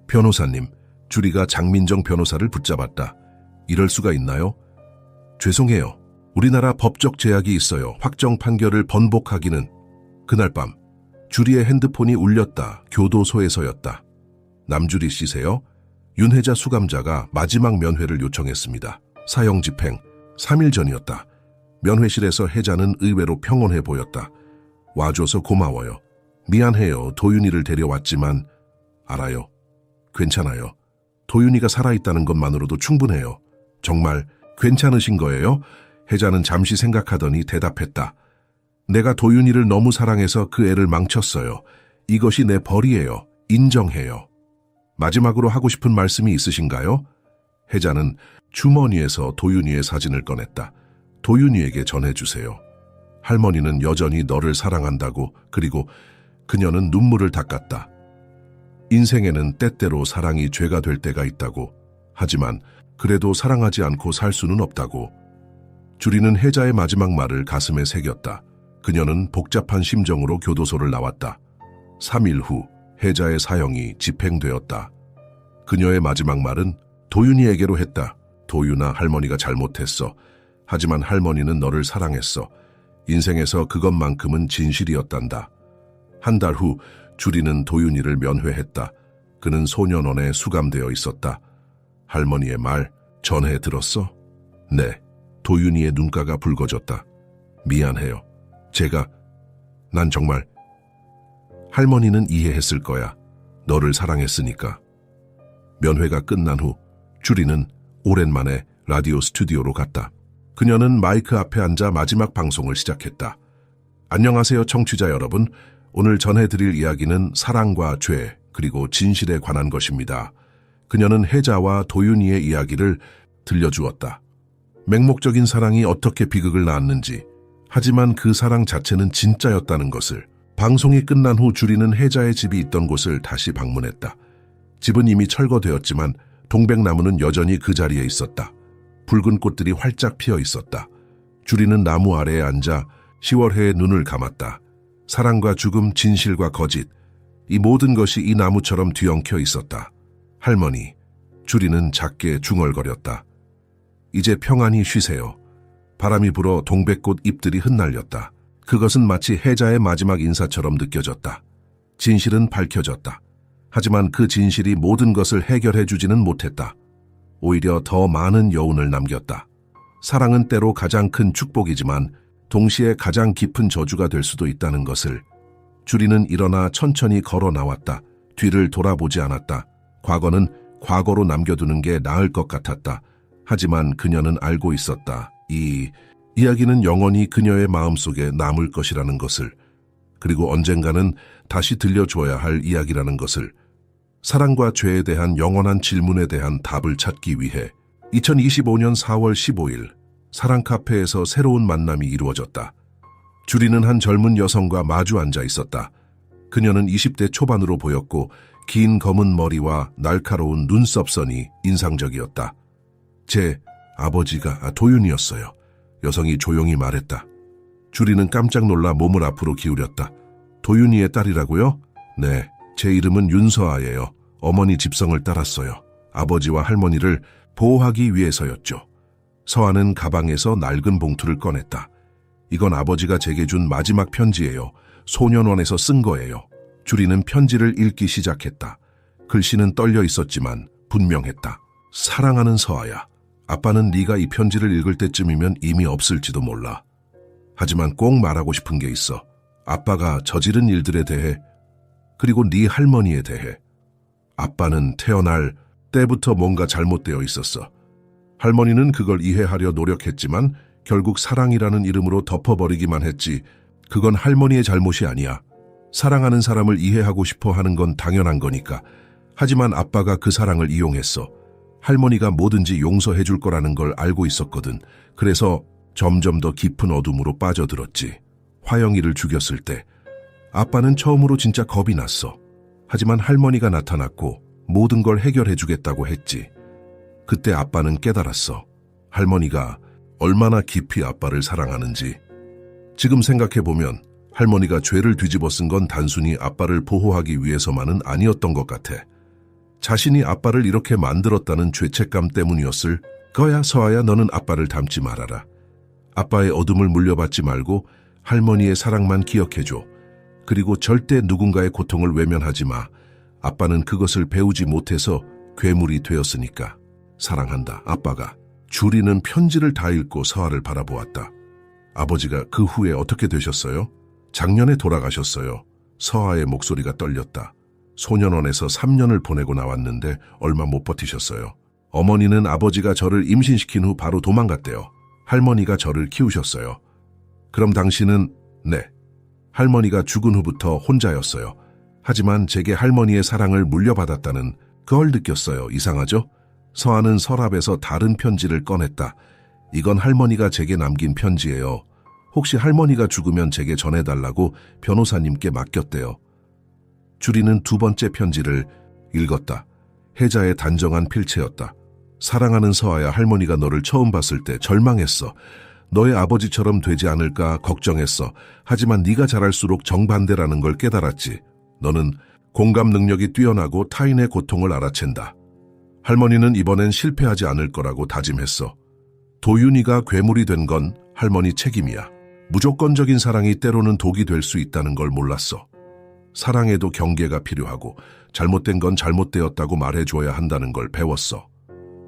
변호사님, 주리가 장민정 변호사를 붙잡았다. 이럴 수가 있나요? 죄송해요. 우리나라 법적 제약이 있어요. 확정 판결을 번복하기는. 그날 밤, 주리의 핸드폰이 울렸다. 교도소에서였다. 남주리 씨세요? 윤혜자 수감자가 마지막 면회를 요청했습니다. 사형 집행 3일 전이었다. 면회실에서 혜자는 의외로 평온해 보였다. 와줘서 고마워요. 미안해요. 도윤이를 데려왔지만. 알아요. 괜찮아요. 도윤이가 살아있다는 것만으로도 충분해요. 정말 괜찮으신 거예요? 혜자는 잠시 생각하더니 대답했다. 내가 도윤이를 너무 사랑해서 그 애를 망쳤어요. 이것이 내 벌이에요. 인정해요. 마지막으로 하고 싶은 말씀이 있으신가요? 혜자는 주머니에서 도윤이의 사진을 꺼냈다. 도윤이에게 전해주세요. 할머니는 여전히 너를 사랑한다고. 그리고 그녀는 눈물을 닦았다. 인생에는 때때로 사랑이 죄가 될 때가 있다고. 하지만 그래도 사랑하지 않고 살 수는 없다고. 주리는 혜자의 마지막 말을 가슴에 새겼다. 그녀는 복잡한 심정으로 교도소를 나왔다. 3일 후 혜자의 사형이 집행되었다. 그녀의 마지막 말은 도윤이에게로 했다. 도윤아, 할머니가 잘못했어. 하지만 할머니는 너를 사랑했어. 인생에서 그것만큼은 진실이었단다. 한 달 후 주리는 도윤이를 면회했다. 그는 소년원에 수감되어 있었다. 할머니의 말 전해 들었어? 네. 도윤이의 눈가가 붉어졌다. 미안해요. 난 정말. 할머니는 이해했을 거야. 너를 사랑했으니까. 면회가 끝난 후 주리는 오랜만에 라디오 스튜디오로 갔다. 그녀는 마이크 앞에 앉아 마지막 방송을 시작했다. 안녕하세요, 청취자 여러분. 오늘 전해드릴 이야기는 사랑과 죄, 그리고 진실에 관한 것입니다. 그녀는 혜자와 도윤이의 이야기를 들려주었다. 맹목적인 사랑이 어떻게 비극을 낳았는지, 하지만 그 사랑 자체는 진짜였다는 것을. 방송이 끝난 후 주리는 혜자의 집이 있던 곳을 다시 방문했다. 집은 이미 철거되었지만 동백나무는 여전히 그 자리에 있었다. 붉은 꽃들이 활짝 피어 있었다. 주리는 나무 아래에 앉아 10월해의 눈을 감았다. 사랑과 죽음, 진실과 거짓, 이 모든 것이 이 나무처럼 뒤엉켜 있었다. 할머니, 주리는 작게 중얼거렸다. 이제 평안히 쉬세요. 바람이 불어 동백꽃 잎들이 흩날렸다. 그것은 마치 혜자의 마지막 인사처럼 느껴졌다. 진실은 밝혀졌다. 하지만 그 진실이 모든 것을 해결해주지는 못했다. 오히려 더 많은 여운을 남겼다. 사랑은 때로 가장 큰 축복이지만 동시에 가장 깊은 저주가 될 수도 있다는 것을. 주리는 일어나 천천히 걸어 나왔다. 뒤를 돌아보지 않았다. 과거는 과거로 남겨두는 게 나을 것 같았다. 하지만 그녀는 알고 있었다. 이 이야기는 영원히 그녀의 마음속에 남을 것이라는 것을. 그리고 언젠가는 다시 들려줘야 할 이야기라는 것을. 사랑과 죄에 대한 영원한 질문에 대한 답을 찾기 위해 2025년 4월 15일 사랑 카페에서 새로운 만남이 이루어졌다. 주리는 한 젊은 여성과 마주 앉아 있었다. 그녀는 20대 초반으로 보였고 긴 검은 머리와 날카로운 눈썹선이 인상적이었다. 제 아버지가 도윤이었어요. 여성이 조용히 말했다. 주리는 깜짝 놀라 몸을 앞으로 기울였다. 도윤이의 딸이라고요? 네, 제 이름은 윤서아예요. 어머니 집성을 따랐어요. 아버지와 할머니를 보호하기 위해서였죠. 서아는 가방에서 낡은 봉투를 꺼냈다. 이건 아버지가 제게 준 마지막 편지예요. 소년원에서 쓴 거예요. 주리는 편지를 읽기 시작했다. 글씨는 떨려 있었지만 분명했다. 사랑하는 서아야. 아빠는 네가 이 편지를 읽을 때쯤이면 이미 없을지도 몰라. 하지만 꼭 말하고 싶은 게 있어. 아빠가 저지른 일들에 대해, 그리고 네 할머니에 대해. 아빠는 태어날 때부터 뭔가 잘못되어 있었어. 할머니는 그걸 이해하려 노력했지만 결국 사랑이라는 이름으로 덮어버리기만 했지. 그건 할머니의 잘못이 아니야. 사랑하는 사람을 이해하고 싶어 하는 건 당연한 거니까. 하지만 아빠가 그 사랑을 이용했어. 할머니가 뭐든지 용서해 줄 거라는 걸 알고 있었거든. 그래서 점점 더 깊은 어둠으로 빠져들었지. 화영이를 죽였을 때 아빠는 처음으로 진짜 겁이 났어. 하지만 할머니가 나타났고 모든 걸 해결해 주겠다고 했지. 그때 아빠는 깨달았어. 할머니가 얼마나 깊이 아빠를 사랑하는지. 지금 생각해보면 할머니가 죄를 뒤집어 쓴 건 단순히 아빠를 보호하기 위해서만은 아니었던 것 같아. 자신이 아빠를 이렇게 만들었다는 죄책감 때문이었을 거야. 서아야, 너는 아빠를 닮지 말아라. 아빠의 어둠을 물려받지 말고 할머니의 사랑만 기억해줘. 그리고 절대 누군가의 고통을 외면하지 마. 아빠는 그것을 배우지 못해서 괴물이 되었으니까. 사랑한다, 아빠가. 주리는 편지를 다 읽고 서아를 바라보았다. 아버지가 그 후에 어떻게 되셨어요? 작년에 돌아가셨어요. 서아의 목소리가 떨렸다. 소년원에서 3년을 보내고 나왔는데 얼마 못 버티셨어요. 어머니는 아버지가 저를 임신시킨 후 바로 도망갔대요. 할머니가 저를 키우셨어요. 그럼 당신은? 네. 할머니가 죽은 후부터 혼자였어요. 하지만 제게 할머니의 사랑을 물려받았다는 걸 느꼈어요. 이상하죠? 서아는 서랍에서 다른 편지를 꺼냈다. 이건 할머니가 제게 남긴 편지예요. 혹시 할머니가 죽으면 제게 전해달라고 변호사님께 맡겼대요. 주리는 두 번째 편지를 읽었다. 혜자의 단정한 필체였다. 사랑하는 서아야, 할머니가 너를 처음 봤을 때 절망했어. 너의 아버지처럼 되지 않을까 걱정했어. 하지만 네가 자랄수록 정반대라는 걸 깨달았지. 너는 공감 능력이 뛰어나고 타인의 고통을 알아챈다. 할머니는 이번엔 실패하지 않을 거라고 다짐했어. 도윤이가 괴물이 된 건 할머니 책임이야. 무조건적인 사랑이 때로는 독이 될 수 있다는 걸 몰랐어. 사랑에도 경계가 필요하고 잘못된 건 잘못되었다고 말해줘야 한다는 걸 배웠어.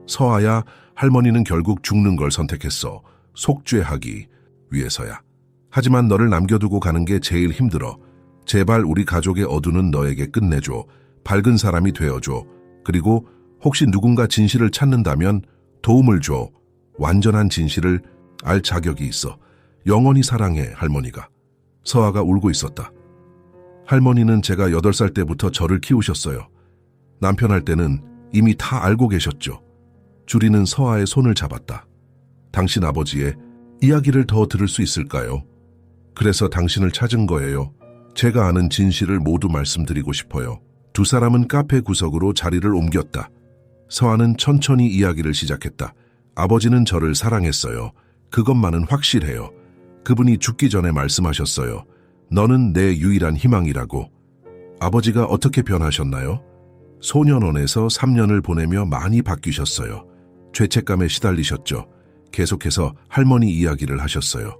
서아야, 할머니는 결국 죽는 걸 선택했어. 속죄하기 위해서야. 하지만 너를 남겨두고 가는 게 제일 힘들어. 제발 우리 가족의 어두는 너에게 끝내줘. 밝은 사람이 되어줘. 그리고 혹시 누군가 진실을 찾는다면 도움을 줘. 완전한 진실을 알 자격이 있어. 영원히 사랑해, 할머니가. 서아가 울고 있었다. 할머니는 제가 8살 때부터 저를 키우셨어요. 남편 할 때는 이미 다 알고 계셨죠. 주리는 서아의 손을 잡았다. 당신 아버지의 이야기를 더 들을 수 있을까요? 그래서 당신을 찾은 거예요. 제가 아는 진실을 모두 말씀드리고 싶어요. 두 사람은 카페 구석으로 자리를 옮겼다. 서아는 천천히 이야기를 시작했다. 아버지는 저를 사랑했어요. 그것만은 확실해요. 그분이 죽기 전에 말씀하셨어요. 너는 내 유일한 희망이라고. 아버지가 어떻게 변하셨나요? 소년원에서 3년을 보내며 많이 바뀌셨어요. 죄책감에 시달리셨죠. 계속해서 할머니 이야기를 하셨어요.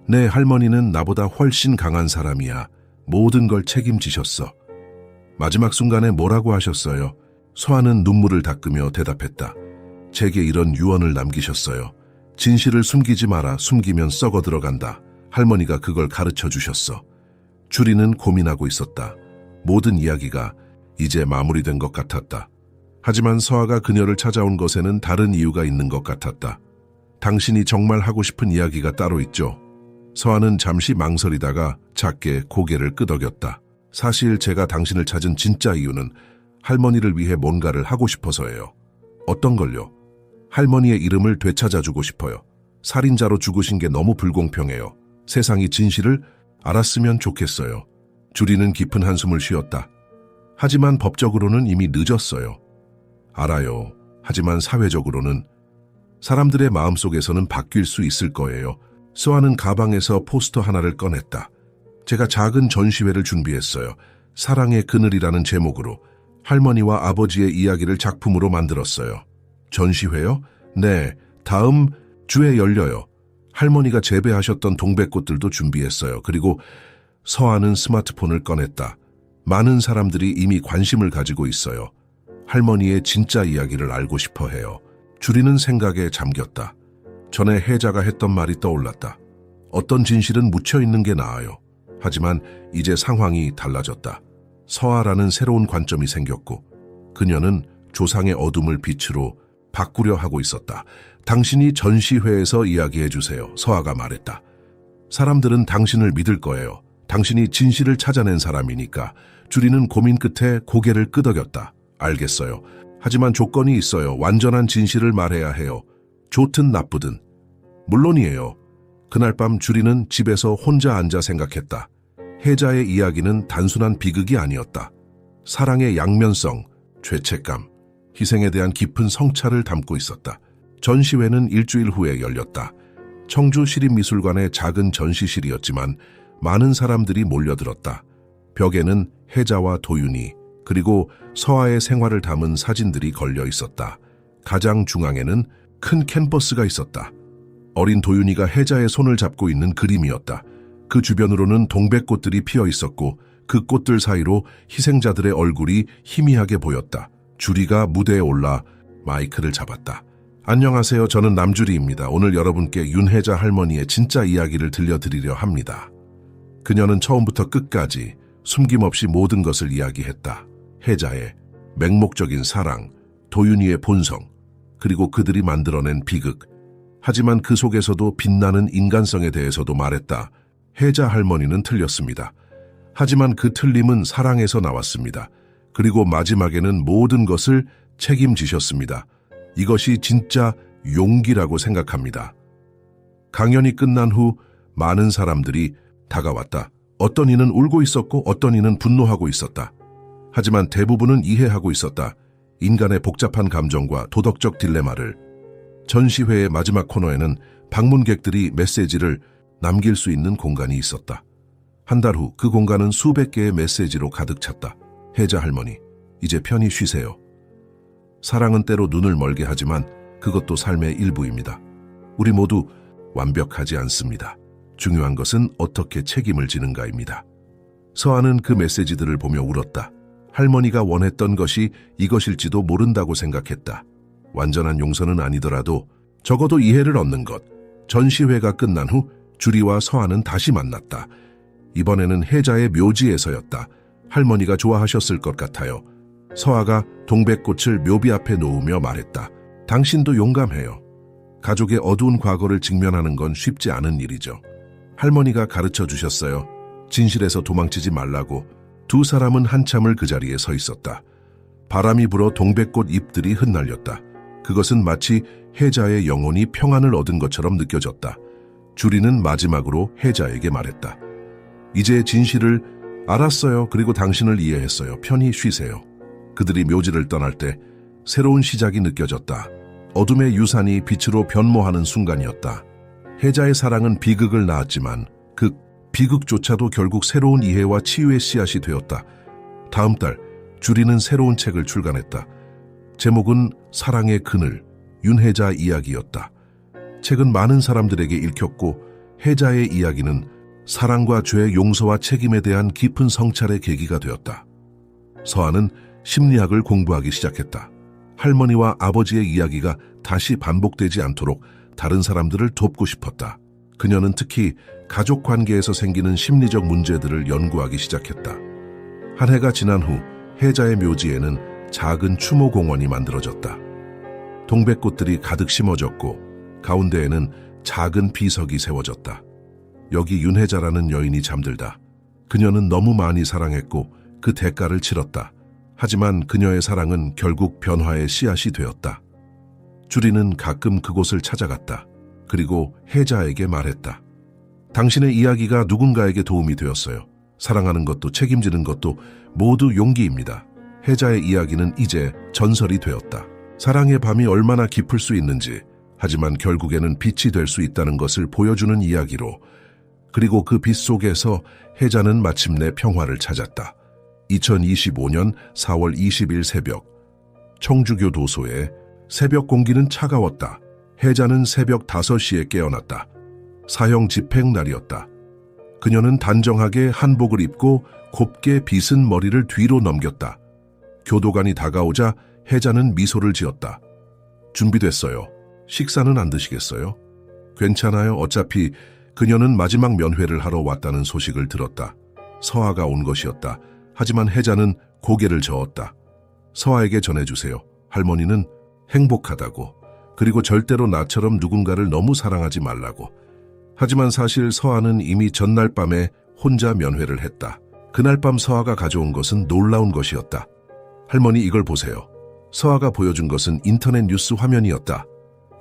내 할머니는 나보다 훨씬 강한 사람이야. 모든 걸 책임지셨어. 마지막 순간에 뭐라고 하셨어요? 서아는 눈물을 닦으며 대답했다. 제게 이런 유언을 남기셨어요. 진실을 숨기지 마라. 숨기면 썩어 들어간다. 할머니가 그걸 가르쳐 주셨어. 주리는 고민하고 있었다. 모든 이야기가 이제 마무리된 것 같았다. 하지만 서아가 그녀를 찾아온 것에는 다른 이유가 있는 것 같았다. 당신이 정말 하고 싶은 이야기가 따로 있죠. 서아는 잠시 망설이다가 작게 고개를 끄덕였다. 사실 제가 당신을 찾은 진짜 이유는 할머니를 위해 뭔가를 하고 싶어서예요. 어떤 걸요? 할머니의 이름을 되찾아주고 싶어요. 살인자로 죽으신 게 너무 불공평해요. 세상이 진실을 알았으면 좋겠어요. 주리는 깊은 한숨을 쉬었다. 하지만 법적으로는 이미 늦었어요. 알아요. 하지만 사회적으로는 사람들의 마음속에서는 바뀔 수 있을 거예요. 서아는 가방에서 포스터 하나를 꺼냈다. 제가 작은 전시회를 준비했어요. 사랑의 그늘이라는 제목으로 할머니와 아버지의 이야기를 작품으로 만들었어요. 전시회요? 네, 다음 주에 열려요. 할머니가 재배하셨던 동백꽃들도 준비했어요. 그리고 서아는 스마트폰을 꺼냈다. 많은 사람들이 이미 관심을 가지고 있어요. 할머니의 진짜 이야기를 알고 싶어 해요. 주리는 생각에 잠겼다. 전에 혜자가 했던 말이 떠올랐다. 어떤 진실은 묻혀있는 게 나아요. 하지만 이제 상황이 달라졌다. 서아라는 새로운 관점이 생겼고 그녀는 조상의 어둠을 빛으로 바꾸려 하고 있었다. 당신이 전시회에서 이야기해 주세요. 서아가 말했다. 사람들은 당신을 믿을 거예요. 당신이 진실을 찾아낸 사람이니까. 주리는 고민 끝에 고개를 끄덕였다. 알겠어요. 하지만 조건이 있어요. 완전한 진실을 말해야 해요. 좋든 나쁘든. 물론이에요. 그날 밤 주리는 집에서 혼자 앉아 생각했다. 혜자의 이야기는 단순한 비극이 아니었다. 사랑의 양면성, 죄책감, 희생에 대한 깊은 성찰을 담고 있었다. 전시회는 일주일 후에 열렸다. 청주 시립미술관의 작은 전시실이었지만 많은 사람들이 몰려들었다. 벽에는 혜자와 도윤이 그리고 서아의 생활을 담은 사진들이 걸려 있었다. 가장 중앙에는 큰 캔버스가 있었다. 어린 도윤이가 혜자의 손을 잡고 있는 그림이었다. 그 주변으로는 동백꽃들이 피어 있었고 그 꽃들 사이로 희생자들의 얼굴이 희미하게 보였다. 주리가 무대에 올라 마이크를 잡았다. 안녕하세요. 저는 남주리입니다. 오늘 여러분께 윤혜자 할머니의 진짜 이야기를 들려드리려 합니다. 그녀는 처음부터 끝까지 숨김없이 모든 것을 이야기했다. 혜자의 맹목적인 사랑, 도윤이의 본성, 그리고 그들이 만들어낸 비극. 하지만 그 속에서도 빛나는 인간성에 대해서도 말했다. 혜자 할머니는 틀렸습니다. 하지만 그 틀림은 사랑에서 나왔습니다. 그리고 마지막에는 모든 것을 책임지셨습니다. 이것이 진짜 용기라고 생각합니다. 강연이 끝난 후 많은 사람들이 다가왔다. 어떤 이는 울고 있었고 어떤 이는 분노하고 있었다. 하지만 대부분은 이해하고 있었다. 인간의 복잡한 감정과 도덕적 딜레마를. 전시회의 마지막 코너에는 방문객들이 메시지를 남길 수 있는 공간이 있었다. 한 달 후 그 공간은 수백 개의 메시지로 가득 찼다. 혜자 할머니, 이제 편히 쉬세요. 사랑은 때로 눈을 멀게 하지만 그것도 삶의 일부입니다. 우리 모두 완벽하지 않습니다. 중요한 것은 어떻게 책임을 지는가입니다. 서아는 그 메시지들을 보며 울었다. 할머니가 원했던 것이 이것일지도 모른다고 생각했다. 완전한 용서는 아니더라도 적어도 이해를 얻는 것. 전시회가 끝난 후 주리와 서아는 다시 만났다. 이번에는 혜자의 묘지에서였다. 할머니가 좋아하셨을 것 같아요. 서아가 동백꽃을 묘비 앞에 놓으며 말했다. 당신도 용감해요. 가족의 어두운 과거를 직면하는 건 쉽지 않은 일이죠. 할머니가 가르쳐 주셨어요. 진실에서 도망치지 말라고. 두 사람은 한참을 그 자리에 서 있었다. 바람이 불어 동백꽃 잎들이 흩날렸다. 그것은 마치 혜자의 영혼이 평안을 얻은 것처럼 느껴졌다. 주리는 마지막으로 혜자에게 말했다. 이제 진실을 알았어요. 그리고 당신을 이해했어요. 편히 쉬세요. 그들이 묘지를 떠날 때 새로운 시작이 느껴졌다. 어둠의 유산이 빛으로 변모하는 순간이었다. 혜자의 사랑은 비극을 낳았지만 그 비극조차도 결국 새로운 이해와 치유의 씨앗이 되었다. 다음 달 주리는 새로운 책을 출간했다. 제목은 사랑의 그늘, 윤혜자 이야기였다. 책은 많은 사람들에게 읽혔고 혜자의 이야기는 사랑과 죄의 용서와 책임에 대한 깊은 성찰의 계기가 되었다. 서아는 심리학을 공부하기 시작했다. 할머니와 아버지의 이야기가 다시 반복되지 않도록 다른 사람들을 돕고 싶었다. 그녀는 특히 가족 관계에서 생기는 심리적 문제들을 연구하기 시작했다. 한 해가 지난 후 혜자의 묘지에는 작은 추모 공원이 만들어졌다. 동백꽃들이 가득 심어졌고 가운데에는 작은 비석이 세워졌다. 여기 윤혜자라는 여인이 잠들다. 그녀는 너무 많이 사랑했고 그 대가를 치렀다. 하지만 그녀의 사랑은 결국 변화의 씨앗이 되었다. 주리는 가끔 그곳을 찾아갔다. 그리고 혜자에게 말했다. 당신의 이야기가 누군가에게 도움이 되었어요. 사랑하는 것도 책임지는 것도 모두 용기입니다. 혜자의 이야기는 이제 전설이 되었다. 사랑의 밤이 얼마나 깊을 수 있는지, 하지만 결국에는 빛이 될 수 있다는 것을 보여주는 이야기로, 그리고 그 빛 속에서 혜자는 마침내 평화를 찾았다. 2025년 4월 20일 새벽, 청주교도소에 새벽 공기는 차가웠다. 혜자는 새벽 5시에 깨어났다. 사형 집행 날이었다. 그녀는 단정하게 한복을 입고 곱게 빗은 머리를 뒤로 넘겼다. 교도관이 다가오자 혜자는 미소를 지었다. 준비됐어요. 식사는 안 드시겠어요? 괜찮아요. 어차피 그녀는 마지막 면회를 하러 왔다는 소식을 들었다. 서아가 온 것이었다. 하지만 혜자는 고개를 저었다. 서아에게 전해주세요. 할머니는 행복하다고. 그리고 절대로 나처럼 누군가를 너무 사랑하지 말라고. 하지만 사실 서아는 이미 전날 밤에 혼자 면회를 했다. 그날 밤 서아가 가져온 것은 놀라운 것이었다. 할머니 이걸 보세요. 서아가 보여준 것은 인터넷 뉴스 화면이었다.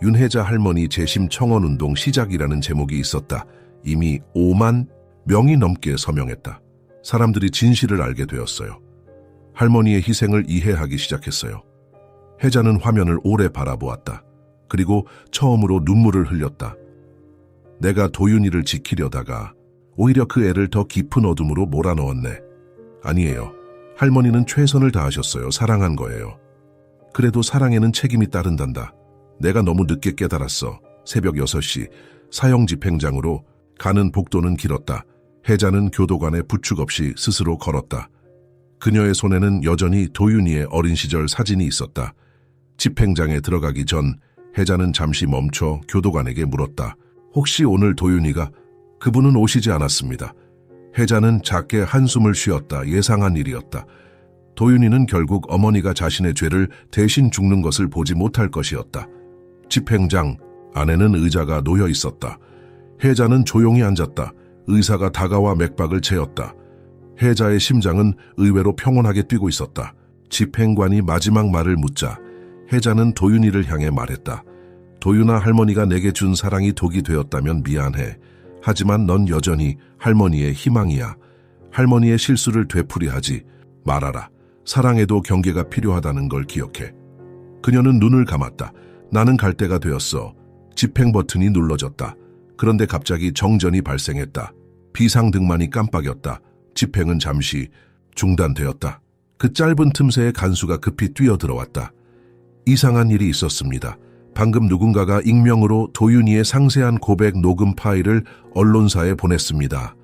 윤혜자 할머니 재심 청원 운동 시작이라는 제목이 있었다. 이미 5만 명이 넘게 서명했다. 사람들이 진실을 알게 되었어요. 할머니의 희생을 이해하기 시작했어요. 혜자는 화면을 오래 바라보았다. 그리고 처음으로 눈물을 흘렸다. 내가 도윤이를 지키려다가 오히려 그 애를 더 깊은 어둠으로 몰아넣었네. 아니에요. 할머니는 최선을 다하셨어요. 사랑한 거예요. 그래도 사랑에는 책임이 따른단다. 내가 너무 늦게 깨달았어. 새벽 6시 사형 집행장으로 가는 복도는 길었다. 혜자는 교도관에 부축 없이 스스로 걸었다. 그녀의 손에는 여전히 도윤이의 어린 시절 사진이 있었다. 집행장에 들어가기 전 혜자는 잠시 멈춰 교도관에게 물었다. 혹시 오늘 도윤이가? 그분은 오시지 않았습니다. 혜자는 작게 한숨을 쉬었다. 예상한 일이었다. 도윤이는 결국 어머니가 자신의 죄를 대신 죽는 것을 보지 못할 것이었다. 집행장 안에는 의자가 놓여 있었다. 혜자는 조용히 앉았다. 의사가 다가와 맥박을 재었다. 혜자의 심장은 의외로 평온하게 뛰고 있었다. 집행관이 마지막 말을 묻자 혜자는 도윤이를 향해 말했다. 도윤아, 할머니가 내게 준 사랑이 독이 되었다면 미안해. 하지만 넌 여전히 할머니의 희망이야. 할머니의 실수를 되풀이하지 말아라. 사랑에도 경계가 필요하다는 걸 기억해. 그녀는 눈을 감았다. 나는 갈 때가 되었어. 집행 버튼이 눌러졌다. 그런데 갑자기 정전이 발생했다. 비상등만이 깜빡였다. 집행은 잠시 중단되었다. 그 짧은 틈새에 간수가 급히 뛰어들어왔다. 이상한 일이 있었습니다. 방금 누군가가 익명으로 도윤이의 상세한 고백 녹음 파일을 언론사에 보냈습니다.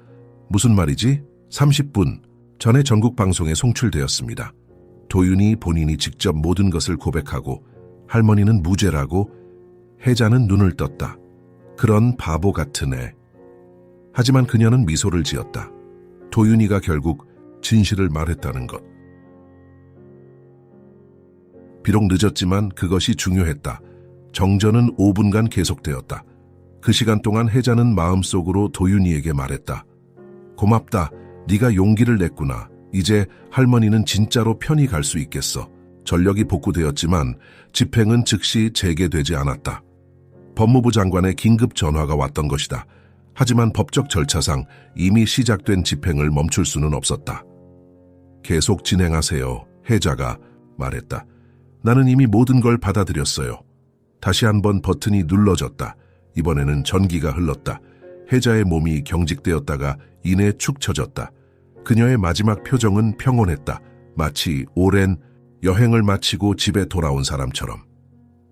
무슨 말이지? 30분 전에 전국 방송에 송출되었습니다. 도윤이 본인이 직접 모든 것을 고백하고 할머니는 무죄라고. 혜자는 눈을 떴다. 그런 바보 같은 애. 하지만 그녀는 미소를 지었다. 도윤이가 결국 진실을 말했다는 것. 비록 늦었지만 그것이 중요했다. 정전은 5분간 계속되었다. 그 시간 동안 혜자는 마음속으로 도윤이에게 말했다. 고맙다. 네가 용기를 냈구나. 이제 할머니는 진짜로 편히 갈 수 있겠어. 전력이 복구되었지만 집행은 즉시 재개되지 않았다. 법무부 장관의 긴급 전화가 왔던 것이다. 하지만 법적 절차상 이미 시작된 집행을 멈출 수는 없었다. 계속 진행하세요. 혜자가 말했다. 나는 이미 모든 걸 받아들였어요. 다시 한번 버튼이 눌러졌다. 이번에는 전기가 흘렀다. 혜자의 몸이 경직되었다가 이내 축 처졌다. 그녀의 마지막 표정은 평온했다. 마치 오랜 여행을 마치고 집에 돌아온 사람처럼.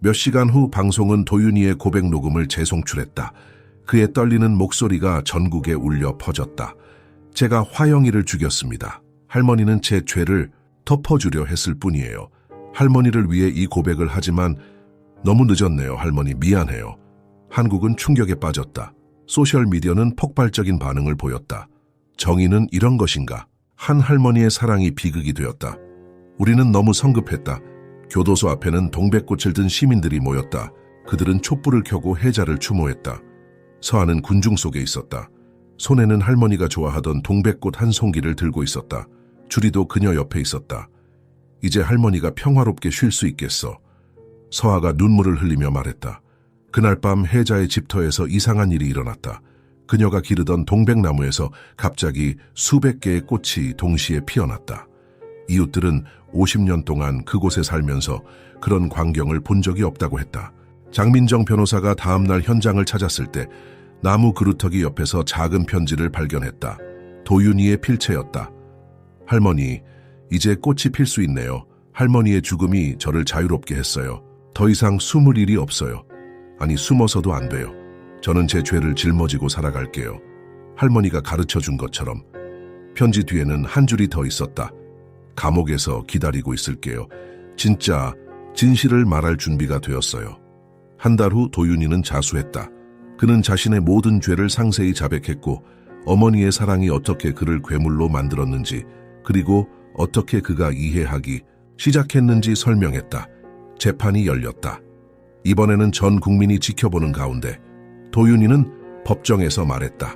몇 시간 후 방송은 도윤이의 고백 녹음을 재송출했다. 그의 떨리는 목소리가 전국에 울려 퍼졌다. 제가 화영이를 죽였습니다. 할머니는 제 죄를 덮어주려 했을 뿐이에요. 할머니를 위해 이 고백을 하지만 너무 늦었네요. 할머니 미안해요. 한국은 충격에 빠졌다. 소셜미디어는 폭발적인 반응을 보였다. 정의는 이런 것인가? 한 할머니의 사랑이 비극이 되었다. 우리는 너무 성급했다. 교도소 앞에는 동백꽃을 든 시민들이 모였다. 그들은 촛불을 켜고 해자를 추모했다. 서아는 군중 속에 있었다. 손에는 할머니가 좋아하던 동백꽃 한 송기를 들고 있었다. 주리도 그녀 옆에 있었다. 이제 할머니가 평화롭게 쉴 수 있겠어. 서아가 눈물을 흘리며 말했다. 그날 밤 해자의 집터에서 이상한 일이 일어났다. 그녀가 기르던 동백나무에서 갑자기 수백 개의 꽃이 동시에 피어났다. 이웃들은 50년 동안 그곳에 살면서 그런 광경을 본 적이 없다고 했다. 장민정 변호사가 다음날 현장을 찾았을 때 나무 그루터기 옆에서 작은 편지를 발견했다. 도윤이의 필체였다. 할머니, 이제 꽃이 필 수 있네요. 할머니의 죽음이 저를 자유롭게 했어요. 더 이상 숨을 일이 없어요. 아니, 숨어서도 안 돼요. 저는 제 죄를 짊어지고 살아갈게요. 할머니가 가르쳐준 것처럼. 편지 뒤에는 한 줄이 더 있었다. 감옥에서 기다리고 있을게요. 진짜 진실을 말할 준비가 되었어요. 한 달 후 도윤이는 자수했다. 그는 자신의 모든 죄를 상세히 자백했고 어머니의 사랑이 어떻게 그를 괴물로 만들었는지 그리고 어떻게 그가 이해하기 시작했는지 설명했다. 재판이 열렸다. 이번에는 전 국민이 지켜보는 가운데 도윤이는 법정에서 말했다.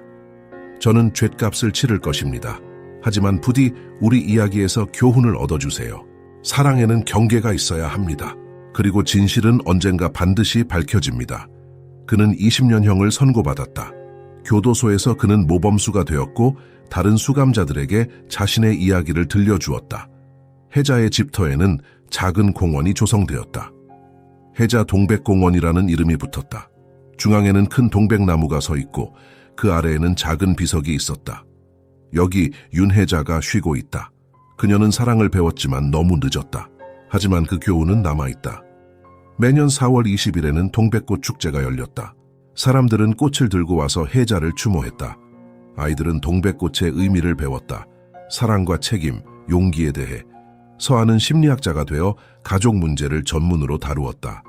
저는 죗값을 치를 것입니다. 하지만 부디 우리 이야기에서 교훈을 얻어주세요. 사랑에는 경계가 있어야 합니다. 그리고 진실은 언젠가 반드시 밝혀집니다. 그는 20년형을 선고받았다. 교도소에서 그는 모범수가 되었고 다른 수감자들에게 자신의 이야기를 들려주었다. 해자의 집터에는 작은 공원이 조성되었다. 해자 동백공원이라는 이름이 붙었다. 중앙에는 큰 동백나무가 서 있고 그 아래에는 작은 비석이 있었다. 여기 윤혜자가 쉬고 있다. 그녀는 사랑을 배웠지만 너무 늦었다. 하지만 그 교훈은 남아있다. 매년 4월 20일에는 동백꽃 축제가 열렸다. 사람들은 꽃을 들고 와서 해자를 추모했다. 아이들은 동백꽃의 의미를 배웠다. 사랑과 책임, 용기에 대해. 서아는 심리학자가 되어 가족 문제를 전문으로 다루었다.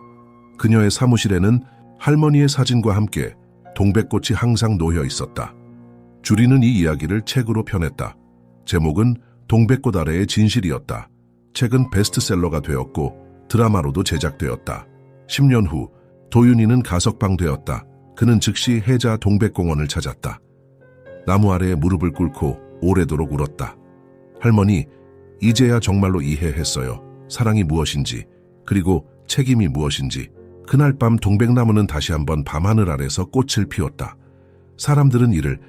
그녀의 사무실에는 할머니의 사진과 함께 동백꽃이 항상 놓여 있었다. 주리는 이 이야기를 책으로 펴냈다. 제목은 동백꽃 아래의 진실이었다. 책은 베스트셀러가 되었고 드라마로도 제작되었다. 10년 후 도윤이는 가석방되었다. 그는 즉시 해자 동백공원을 찾았다. 나무 아래에 무릎을 꿇고 오래도록 울었다. 할머니, 이제야 정말로 이해했어요. 사랑이 무엇인지, 그리고 책임이 무엇인지. 그날 밤 동백나무는 다시 한번 밤하늘 아래서 꽃을 피웠다. 사람들은 이를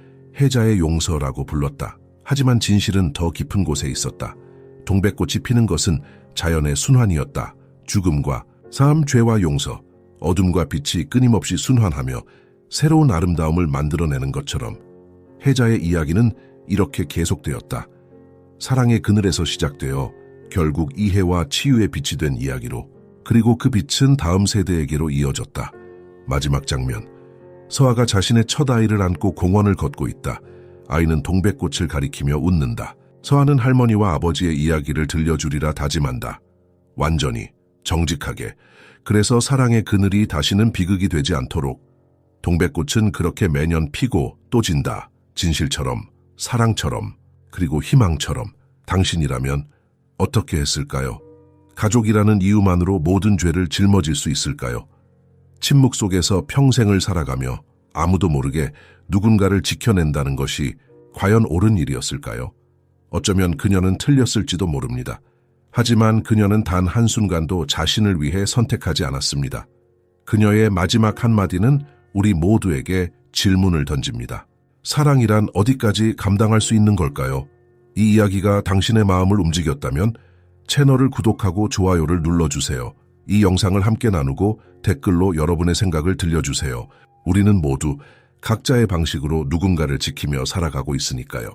해자의 용서라고 불렀다. 하지만 진실은 더 깊은 곳에 있었다. 동백꽃이 피는 것은 자연의 순환이었다. 죽음과 삶, 죄와 용서, 어둠과 빛이 끊임없이 순환하며 새로운 아름다움을 만들어내는 것처럼 해자의 이야기는 이렇게 계속되었다. 사랑의 그늘에서 시작되어 결국 이해와 치유의 빛이 된 이야기로, 그리고 그 빛은 다음 세대에게로 이어졌다. 마지막 장면. 서아가 자신의 첫 아이를 안고 공원을 걷고 있다. 아이는 동백꽃을 가리키며 웃는다. 서아는 할머니와 아버지의 이야기를 들려주리라 다짐한다. 완전히, 정직하게. 그래서 사랑의 그늘이 다시는 비극이 되지 않도록. 동백꽃은 그렇게 매년 피고 또 진다. 진실처럼, 사랑처럼, 그리고 희망처럼. 당신이라면 어떻게 했을까요? 가족이라는 이유만으로 모든 죄를 짊어질 수 있을까요? 침묵 속에서 평생을 살아가며 아무도 모르게 누군가를 지켜낸다는 것이 과연 옳은 일이었을까요? 어쩌면 그녀는 틀렸을지도 모릅니다. 하지만 그녀는 단 한순간도 자신을 위해 선택하지 않았습니다. 그녀의 마지막 한마디는 우리 모두에게 질문을 던집니다. 사랑이란 어디까지 감당할 수 있는 걸까요? 이 이야기가 당신의 마음을 움직였다면 채널을 구독하고 좋아요를 눌러주세요. 이 영상을 함께 나누고 댓글로 여러분의 생각을 들려주세요. 우리는 모두 각자의 방식으로 누군가를 지키며 살아가고 있으니까요.